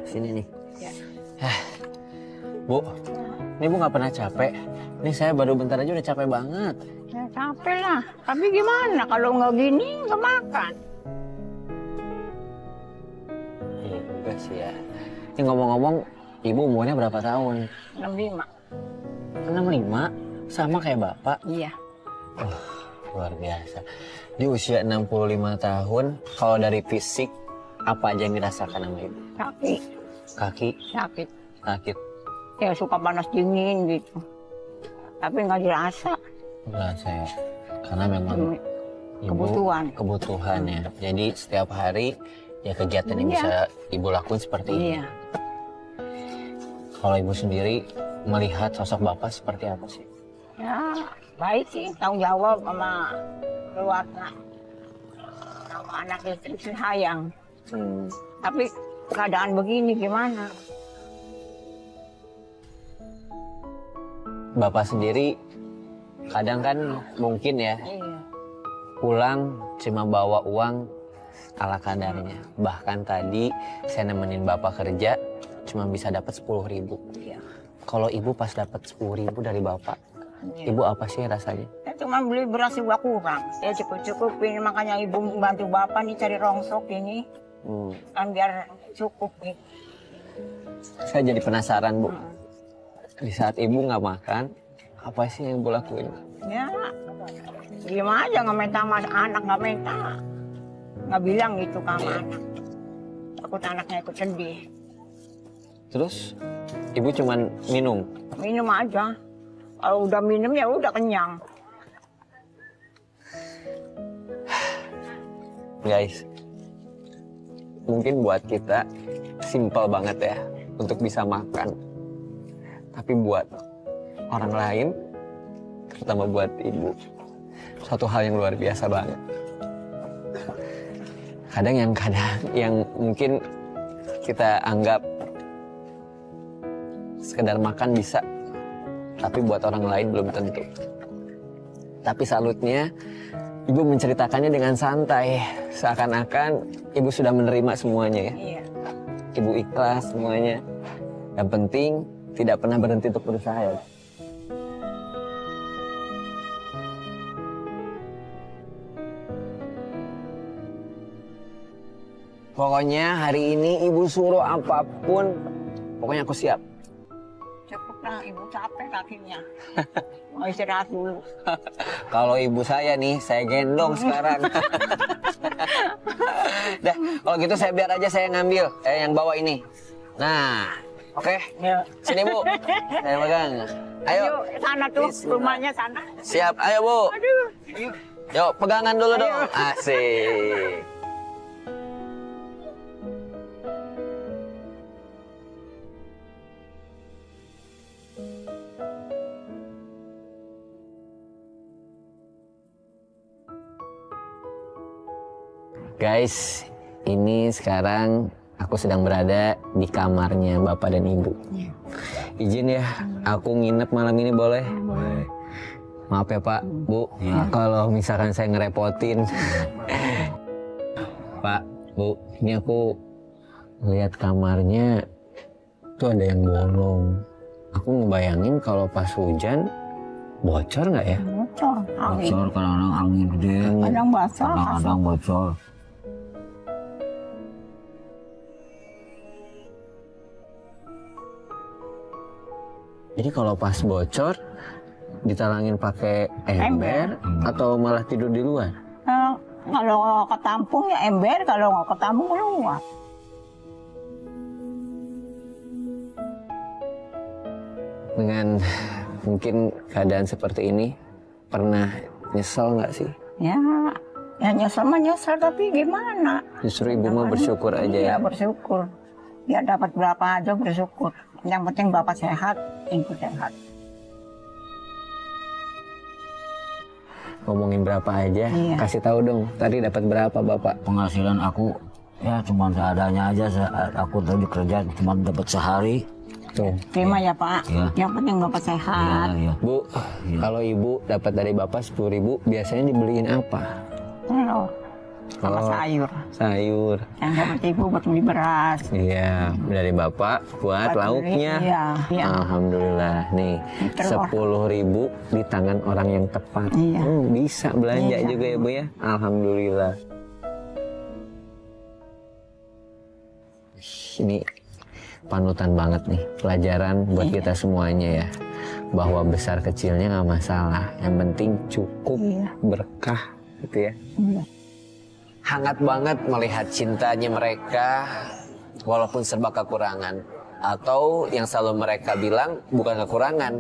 sini nih. Ya. Bu, ini Bu nggak pernah capek. Ini saya baru bentar aja udah capek banget. Ya capek lah. Tapi gimana kalau nggak gini nggak makan. Iya juga sih ya. Ini ngomong-ngomong, Ibu umurnya berapa tahun? 65. 65? Sama kayak Bapak? Iya. Luar biasa. Di usia 65 tahun, kalau dari fisik, apa aja yang dirasakan sama Ibu? Kaki. Kaki, Sakit. sakit, Ya suka panas dingin gitu. Tapi nggak dirasa. enggak saya. Karena memang Ibu Kebutuhan. ya. Jadi setiap hari ya kegiatan yang Iya. bisa Ibu lakuin seperti ini. Iya. Kalau Ibu sendiri melihat sosok Bapak seperti apa sih? Ya baik sih. Tanggung jawab sama keluarga. Sama anak istri sayang. Tapi keadaan begini gimana? Bapak sendiri kadang kan mungkin ya Iya. pulang cuma bawa uang ala kadarnya. Bahkan tadi saya nemenin Bapak kerja cuma bisa dapat 10.000. Iya. Kalau Ibu pas dapat 10.000 dari Bapak, Iya. Ibu apa sih rasanya? Saya cuma beli beras juga kurang. Saya cukup-cukupin, makanya ibu membantu bapak nih cari rongsok ini. Kan biar cukup nih. Saya jadi penasaran Bu. Di saat Ibu nggak makan, apa sih yang Ibu lakuin? Ya, diem aja nggak minta mas anak, nggak minta. Nggak bilang gitu ke sama anak. Takut anaknya ikut sedih. Terus Ibu cuman minum. Minum aja. Kalau udah minum ya udah kenyang. Guys, mungkin buat kita simpel banget ya untuk bisa makan. Tapi buat orang lain, terutama buat Ibu, suatu hal yang luar biasa banget. Kadang yang mungkin kita anggap sekedar makan bisa, tapi buat orang lain belum tentu. Tapi salutnya, Ibu menceritakannya dengan santai, seakan-akan Ibu sudah menerima semuanya ya. Iya. Ibu ikhlas semuanya. Yang penting tidak pernah berhenti untuk berusaha ya. Pokoknya hari ini Ibu suruh apapun, pokoknya aku siap. Cukup lah, ibu capek kakinya. Mau istirahat dulu. Kalau ibu saya nih, saya gendong sekarang. Dah, kalau gitu saya biar aja saya ngambil, yang bawa ini. Nah, oke. Ya. Sini Bu, saya pegang. Ayo. Yuk, sana tuh, rumahnya sana. Siap, ayo Bu. Aduh. Yuk, pegangan dulu dong. Asik. Guys, ini sekarang aku sedang berada di kamarnya Bapak dan Ibu. Izin ya, aku nginep malam ini boleh? Boleh. Maaf ya Pak, Bu, kalau misalkan saya ngerepotin. Pak, Bu, ini aku lihat kamarnya tuh ada yang bolong. Aku ngebayangin kalau pas hujan bocor nggak ya? Bocor. Bocor kadang-kadang angin gede, Kadang basah. kadang-kadang bocor. Jadi kalau pas bocor ditalangin pakai ember atau malah tidur di luar? Kalau ketampung ya ember, kalau nggak ketampung keluar. dengan mungkin keadaan seperti ini, pernah nyesel nggak sih? Ya, ya nyesel mah nyesel, tapi gimana? Justru ibu mah bersyukur aja ya. Ya bersyukur. Ya dapat berapa aja bersyukur. Yang penting bapak sehat, ibu sehat. Ngomongin berapa aja, Iya. kasih tahu dong. Tadi dapat berapa bapak? Penghasilan aku ya cuma seadanya aja. Aku tadi kerja cuma dapat sehari. Tuh. Terima ya Pak. Iya. Yang penting bapak sehat. Ya. Bu, kalau ibu dapat dari bapak 10.000, biasanya dibeliin apa? Telur sama Oh. sayur. Sayur. Yang dapat ibu buat beli beras. Iya, dari bapak buat Buat lauknya. beli, iya, iya. Alhamdulillah nih, Telur. 10.000 di tangan orang yang tepat. Iya. Bisa belanja Iya. juga ya Bu ya. Alhamdulillah. Ini panutan banget nih, pelajaran buat Iya. kita semuanya ya. Bahwa besar kecilnya nggak masalah, yang penting cukup, Iya. berkah gitu ya. Iya. Hangat banget melihat cintanya mereka walaupun serba kekurangan. Atau yang selalu mereka bilang bukan kekurangan,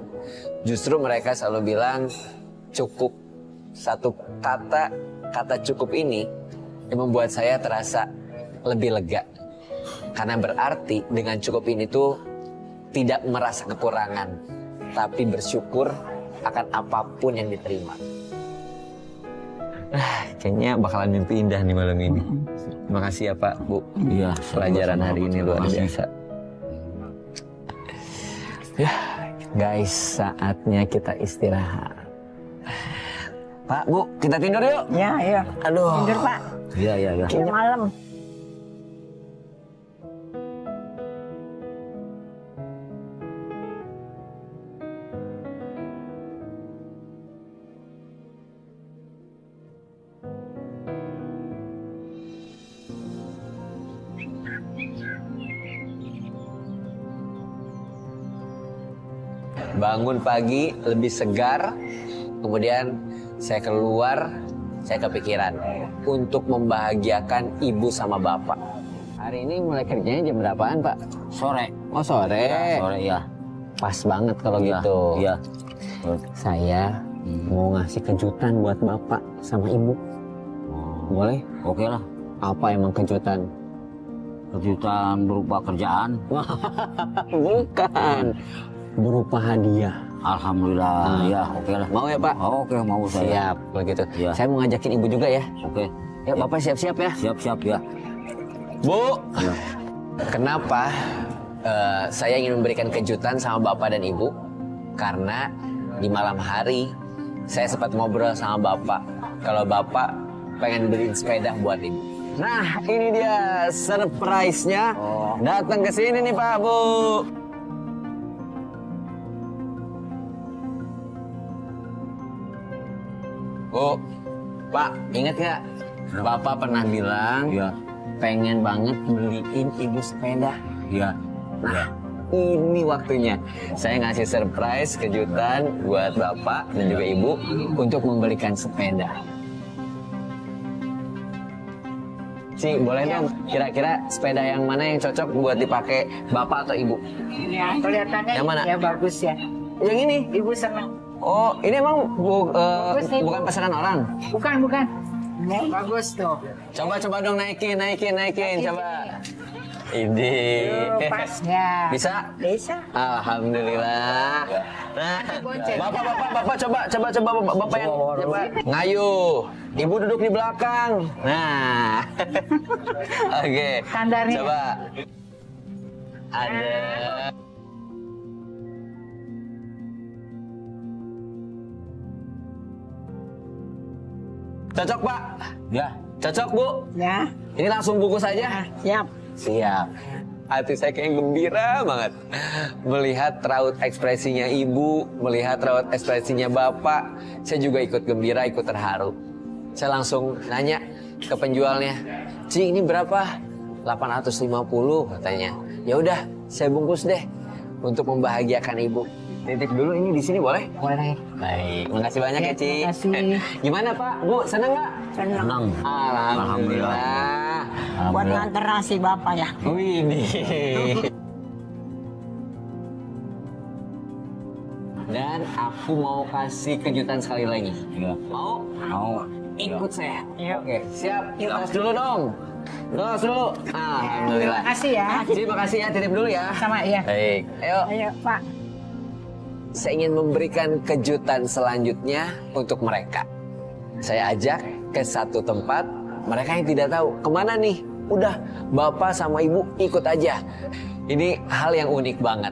justru mereka selalu bilang cukup. Satu kata cukup ini yang membuat saya terasa lebih lega. Karena berarti dengan cukup ini tuh tidak merasa kekurangan, tapi bersyukur akan apapun yang diterima. Kayaknya bakalan mimpi indah nih malam ini. Terima kasih ya Pak, Bu. Iya. Pelajaran hari ini luar Terima kasih. biasa. Ya, guys, saatnya kita istirahat. Pak, Bu, kita tidur yuk. Ya, iya. Aduh. Tidur Pak. Iya. Tidur malam. Bangun pagi lebih segar, kemudian saya keluar, saya kepikiran untuk membahagiakan ibu sama bapak. Hari ini mulai kerjanya jam berapaan Pak? Sore. Oh sore. Ya, sore ya. Pas banget kalau Iya, gitu. Iya. Saya mau ngasih kejutan buat bapak sama ibu. Boleh? Oke lah. Apa emang kejutan? Kejutan berupa kerjaan. Bukan. Berupa hadiah. Alhamdulillah. Ya, oke lah. Mau ya Pak? Oke, mau saya. Siap, kalau gitu. Iya. Saya mau ngajakin ibu juga ya. Oke. Ya Bapak siap-siap ya. Siap-siap ya. Bu, Ya. kenapa saya ingin memberikan kejutan sama Bapak dan Ibu? Karena di malam hari saya sempat ngobrol sama Bapak. Kalau Bapak pengen beliin sepeda buat Ibu. Nah, ini dia surprise-nya. Datang ke sini nih Pak, Bu. Bu, Pak, inget nggak? Bapak pernah bilang Iya. pengen banget beliin ibu sepeda. Iya. Nah, ini waktunya. Saya ngasih surprise, kejutan buat Bapak dan juga Ibu untuk membelikan sepeda. Ci, boleh dong kira-kira sepeda yang mana yang cocok buat dipakai Bapak atau Ibu? Ya, kelihatannya Yang mana? ya bagus ya. Yang ini? Ibu senang. Oh, ini emang Bagus nih, Bu. bukan pesanan orang? Bukan. Ini bagus tuh. Coba dong naikin, coba. Ini. Tuh, pas ya. Bisa? Bisa. Alhamdulillah. Nah, Bonceng. bapak coba bapak yang coba ngayuh. Ibu duduk di belakang. Nah, oke. Standarnya. Coba. Ada. Cocok Pak? Ya. Cocok Bu? Ya. Ini langsung bungkus aja. Siap. Siap. Hati saya kayak gembira banget. Melihat raut ekspresinya ibu, melihat raut ekspresinya bapak, saya juga ikut gembira, ikut terharu. Saya langsung nanya ke penjualnya, "Ci, ini berapa?" 850 katanya. Ya udah, saya bungkus deh untuk membahagiakan ibu. Titip dulu ini di sini boleh? Boleh. Baik, makasih banyak ya, Ci. Terima kasih. Gimana Pak? Bu, seneng nggak? Senang. Alhamdulillah. Buat nganter nasi bapak ya. Wih, ini. aku mau kasih kejutan sekali lagi. Iya. Mau? Mau. Ikut saya. Yuk. Oke, siap. Yuk, tos dulu dong. Tos dulu. Alhamdulillah. Terima kasih ya. Terima kasih ya, titip dulu ya. Sama ya. Baik, ayo. Ayo Pak. Saya ingin memberikan kejutan selanjutnya untuk mereka. Saya ajak ke satu tempat, mereka yang tidak tahu kemana nih. Udah, bapak sama ibu ikut aja. Ini hal yang unik banget.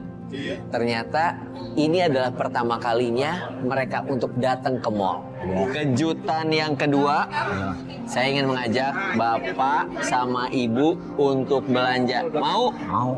Ternyata ini adalah pertama kalinya mereka untuk datang ke mall. Kejutan yang kedua, saya ingin mengajak bapak sama ibu untuk belanja. Mau? Mau.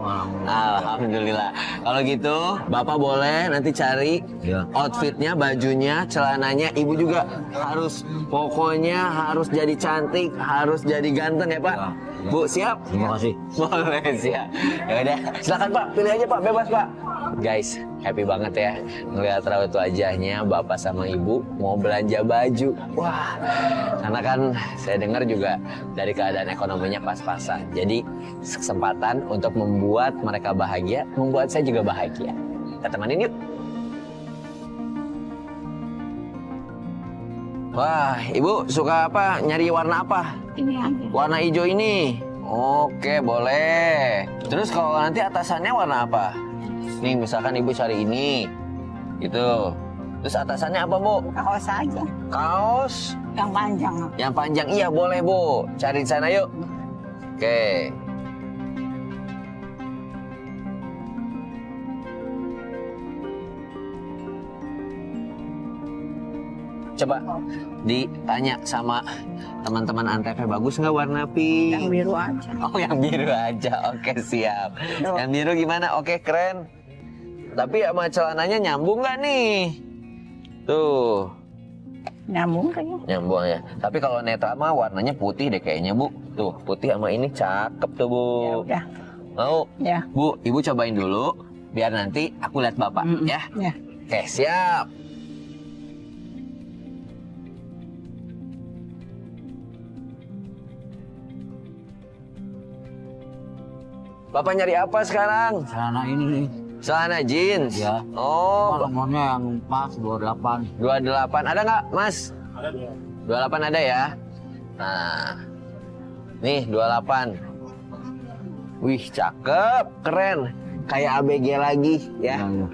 Alhamdulillah. Kalau gitu, bapak boleh nanti cari Iya. outfitnya, bajunya, celananya. Ibu juga harus, pokoknya harus jadi cantik, harus jadi ganteng ya Pak. Iya. Bu, siap? Terima kasih. Boleh, siap. Ya udah, silakan Pak, pilih aja Pak, bebas Pak. Guys, happy banget ya ngelihat raut wajahnya bapak sama ibu mau belanja baju. Wah, karena kan saya dengar juga dari keadaan ekonominya pas-pasan. Jadi kesempatan untuk membuat mereka bahagia, membuat saya juga bahagia. Kita temanin yuk. Wah, ibu suka apa? Nyari warna apa? Ini aja. Warna hijau ini. Oke, boleh. Terus kalau nanti atasannya warna apa? Nih, misalkan ibu cari ini. Gitu. Terus atasannya apa, Bu? Kaos aja. Kaos Yang panjang. yang panjang. Iya, boleh, Bu. Cari di sana yuk. Oke. Coba ditanya sama teman-teman Antv, bagus nggak warna pink? Yang biru aja. Oh, yang biru aja. Oke, siap. Tuh. Yang biru gimana? Oke, keren. Tapi sama celananya nyambung nggak nih? Tuh, Nyambung kayaknya. nyambung ya. Tapi kalau netral mah warnanya putih deh kayaknya, Bu. Tuh, putih sama ini cakep tuh, Bu. Ya udah. Mau? Ya. Bu, Ibu cobain dulu. Biar nanti aku lihat Bapak, ya. Ya. Oke, siap. Bapak nyari apa sekarang? Celana ini nih. Celana jeans? Iya. Oh, Nomornya yang pas 28. 28. Ada nggak, Mas? Ada. 28 ada ya? Nah, nih 28. Wih, cakep, keren. Kayak ABG lagi, ya. Iya.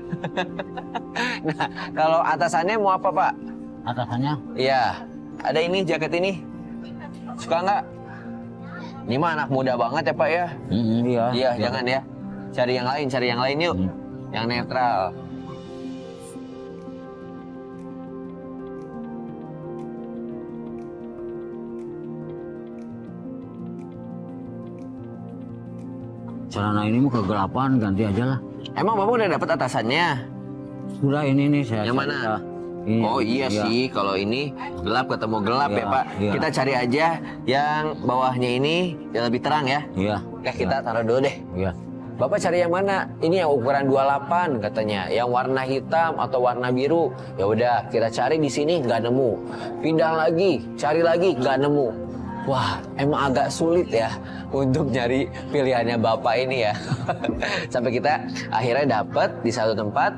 Nah, kalau atasannya mau apa, Pak? Atasannya Iya, ada ini, jaket ini. Suka nggak? Ini mah anak muda banget ya, Pak ya? iya. Iya, jangan ya. Cari yang lain yuk. Yang netral. Celana ini mau kegelapan, ganti aja lah. Emang Bapak udah dapat atasannya? Sudah ini nih saya. Yang mana? Ini, Oh iya sih, kalau ini gelap ketemu gelap ya Iya, Pak. iya. Kita cari aja yang bawahnya ini yang lebih terang ya. Iya. Oke, kita taruh dulu deh. Iya. Bapak cari yang mana? Ini yang ukuran 28 katanya. Yang warna hitam atau warna biru. Ya udah, kita cari di sini nggak nemu. Pindah lagi, cari lagi nggak nemu. Wah, emang agak sulit ya untuk nyari pilihannya Bapak ini ya. Sampai kita akhirnya dapat di satu tempat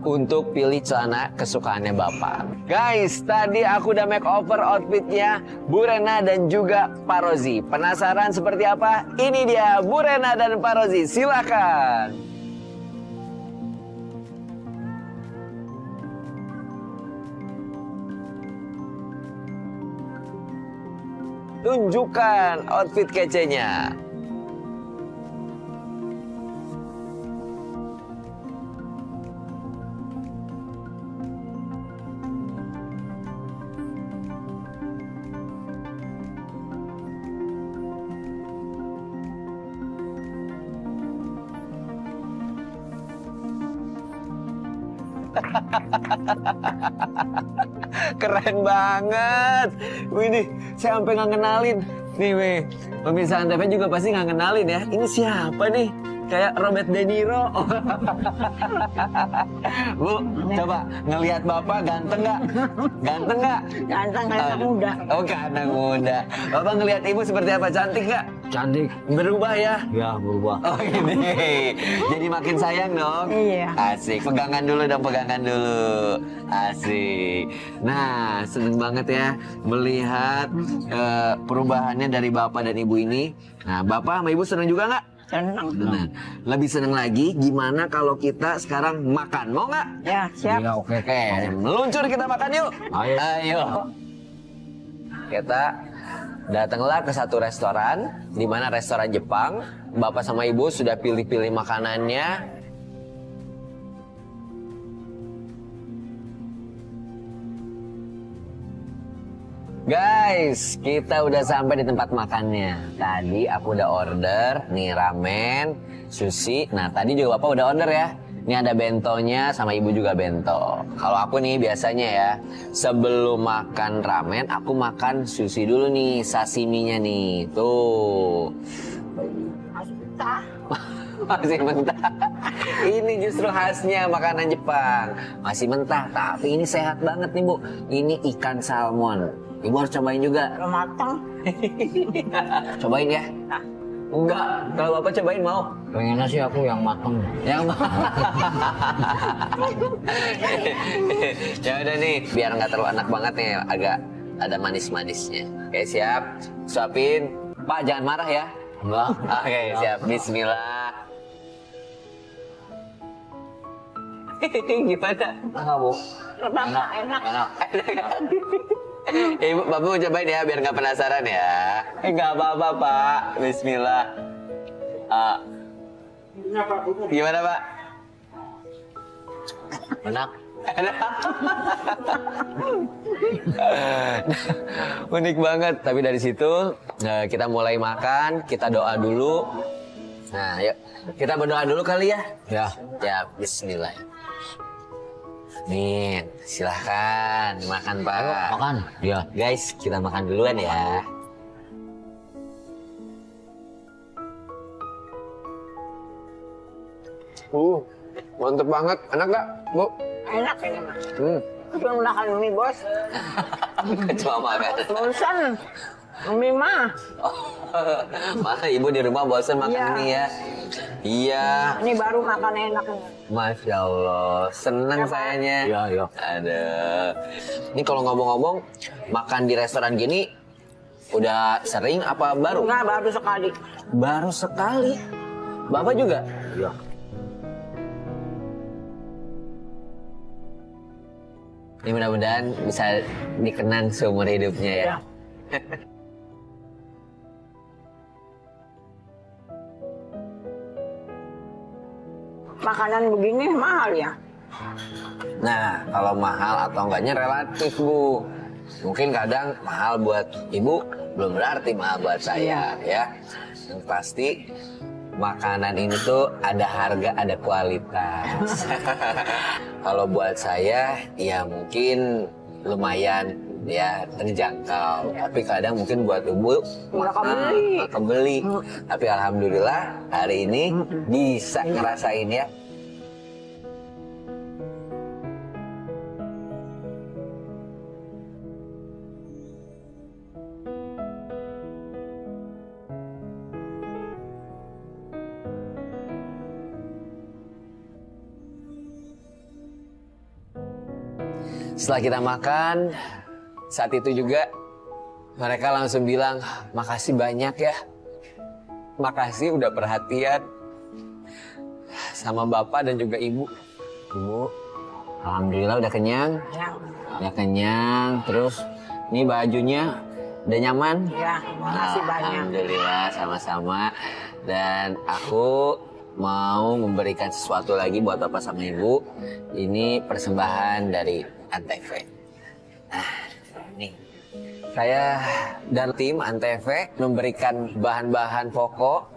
untuk pilih celana kesukaannya Bapak. Guys, tadi aku udah makeover outfitnya Bu Rena dan juga Pak Rozi. Penasaran seperti apa? Ini dia Bu Rena dan Pak Rozi. Silakan. Tunjukkan outfit kecenya. Keren banget. Wih nih, saya sampai nggak kenalin. Nih weh, pemirsa Antv juga pasti nggak kenalin ya. Ini siapa nih? Kayak Robert De Niro. Bu, coba ngelihat Bapak ganteng nggak? Ganteng nggak? Ganteng anak muda. Oh, anak muda. Bapak ngelihat Ibu seperti apa? Cantik nggak? cantik. Berubah ya? Ya berubah. Oh ini, jadi makin sayang dong. Iya. Asik, pegangan dulu dong, pegangan dulu. Asik. Nah, seneng banget ya melihat perubahannya dari bapak dan ibu ini. Nah, bapak sama ibu seneng juga nggak? Senang. Nah, lebih seneng lagi gimana kalau kita sekarang makan, mau nggak? Ya, siap. Iya oke. Oke, meluncur kita makan yuk. Ayo. Ayo. Kita datanglah ke satu restoran, di mana restoran Jepang. Bapak sama ibu sudah pilih-pilih makanannya. Guys, kita udah sampai di tempat makannya. Tadi aku udah order nih ramen, sushi. Nah, tadi juga Bapak udah order ya. Ini ada bentonya sama ibu juga bento. Kalau aku nih biasanya ya, sebelum makan ramen, aku makan sushi dulu nih, sashiminya nih. Tuh. Astagfirullah. Masih mentah. Ini justru khasnya makanan Jepang. Masih mentah, tapi ini sehat banget nih Bu. Ini ikan salmon. Ibu harus cobain juga. Kalau matang. Cobain ya. Enggak, kalau Bapak cobain mau. Pengennya sih aku yang matang. Yang ya udah nih, biar nggak terlalu enak banget nih, agak ada manis-manisnya. Oke, siap. Suapin. Pak, jangan marah ya. Enggak. Oke, siap. Bismillah. Gimana? Enggak Bu. Enak, enak. Enak. Ibu, Bapak mau cobain ya, biar nggak penasaran ya. Nggak apa-apa, Pak. Bismillah. Gimana, Pak? Enak. Unik banget. Tapi dari situ kita mulai makan, kita doa dulu. Nah, yuk kita berdoa dulu kali ya. Ya. Ya, Bismillah. Nih, silahkan makan Pak. Makan. Ya. Guys, kita makan duluan ya. Mantep banget. Enak gak, Bu? Enak ini mah. Hmm. Cuma makan mie, Bos. Cuma makan. Bosan. Mie mah. Masa ibu di rumah bosan makan Iya. mie ya? Iya. Ini baru makan enak ini. Masya Allah, seneng sayanya. Iya, iya. Ada. Ini kalau ngomong-ngomong, makan di restoran gini udah sering apa baru? Enggak, baru sekali. Baru sekali. Bapak juga? Iya. Ini mudah-mudahan bisa dikenang seumur hidupnya ya. Ya. Makanan begini mahal ya? Nah, kalau mahal atau enggaknya relatif, Bu. Mungkin kadang mahal buat ibu, belum berarti mahal buat saya, ya. Yang pasti, makanan ini tuh ada harga, ada kualitas. Kalau buat saya, ya mungkin lumayan ya terjangkau. Tapi kadang mungkin buat ibu Nggak mahal, kebeli. nggak kebeli. Tapi alhamdulillah hari ini bisa ngerasain ya. Setelah kita makan, saat itu juga mereka langsung bilang, makasih banyak ya. Makasih udah perhatian sama bapak dan juga ibu. Ibu, alhamdulillah udah kenyang. Ya. Udah kenyang, terus ini bajunya udah nyaman. Ya, makasih banyak. Alhamdulillah, sama-sama. Dan aku mau memberikan sesuatu lagi buat bapak sama ibu. Ini persembahan dari Antv. Nah, nih. Saya dan tim Antv memberikan bahan-bahan pokok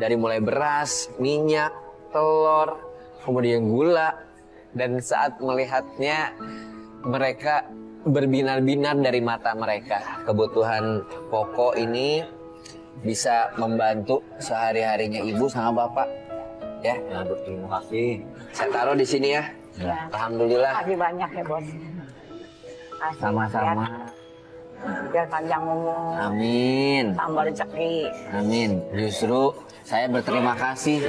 dari mulai beras, minyak, telur, kemudian gula. Dan saat melihatnya, mereka berbinar-binar dari mata mereka. Kebutuhan pokok ini bisa membantu sehari-harinya ibu sama bapak. Ya, Terima kasih. saya taruh di sini ya. Ya. Alhamdulillah. Makasih banyak ya, Bos. Makasih. Sama-sama. Ya. Biar panjang umur, Amin. tambah rezeki. Amin. Justru saya berterima kasih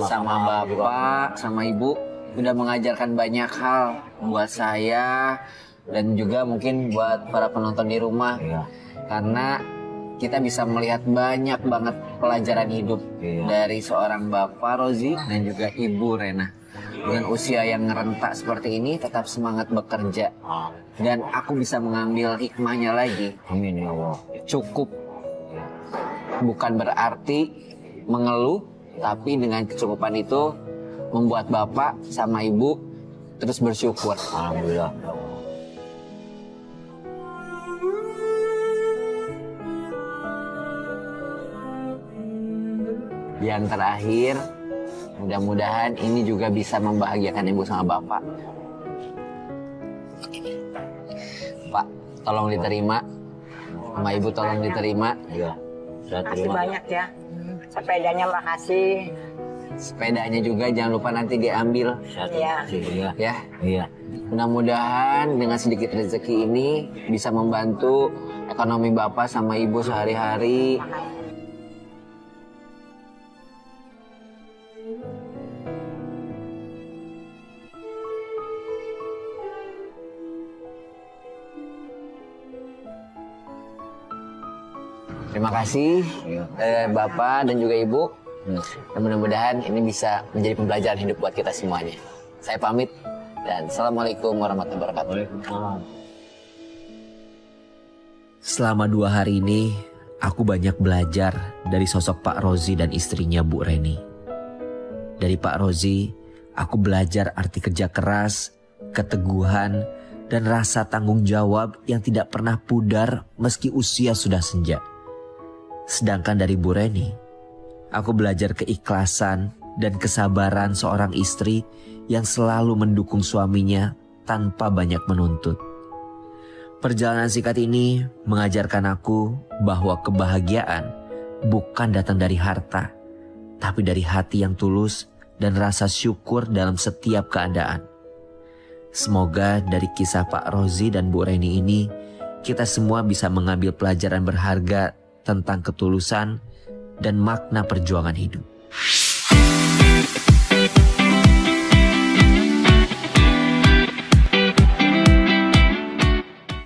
sama Bapak, sama Ibu udah mengajarkan banyak hal buat saya dan juga mungkin buat para penonton di rumah. Karena kita bisa melihat banyak banget pelajaran hidup dari seorang Bapak Rozi dan juga Ibu Rena. Dengan usia yang rentak seperti ini tetap semangat bekerja. Dan aku bisa mengambil hikmahnya lagi. Amin ya Allah. Cukup bukan berarti mengeluh, tapi dengan kecukupan itu membuat Bapak sama Ibu terus bersyukur. Alhamdulillah. Yang terakhir, mudah-mudahan ini juga bisa membahagiakan Ibu sama Bapak. Pak, tolong diterima. Sama Ibu tolong diterima. Iya. Saya Makasih terima. banyak ya. Sepedanya makasih. Sepedanya juga jangan lupa nanti diambil. Saya Iya. terima kasih. Iya. Ya, Iya. mudah-mudahan dengan sedikit rezeki ini bisa membantu ekonomi Bapak sama Ibu sehari-hari. Terima kasih Bapak dan juga Ibu. Dan mudah-mudahan ini bisa menjadi pembelajaran hidup buat kita semuanya. Saya pamit dan Assalamualaikum warahmatullahi wabarakatuh. Waalaikumsalam. Selama 2 hari ini, aku banyak belajar dari sosok Pak Rozi dan istrinya Bu Reni. Dari Pak Rozi, aku belajar arti kerja keras, keteguhan, dan rasa tanggung jawab yang tidak pernah pudar meski usia sudah senja. Sedangkan dari Bu Reni, aku belajar keikhlasan dan kesabaran seorang istri yang selalu mendukung suaminya tanpa banyak menuntut. Perjalanan singkat ini mengajarkan aku bahwa kebahagiaan bukan datang dari harta, tapi dari hati yang tulus dan rasa syukur dalam setiap keadaan. Semoga dari kisah Pak Rozi dan Bu Reni ini, kita semua bisa mengambil pelajaran berharga tentang ketulusan dan makna perjuangan hidup.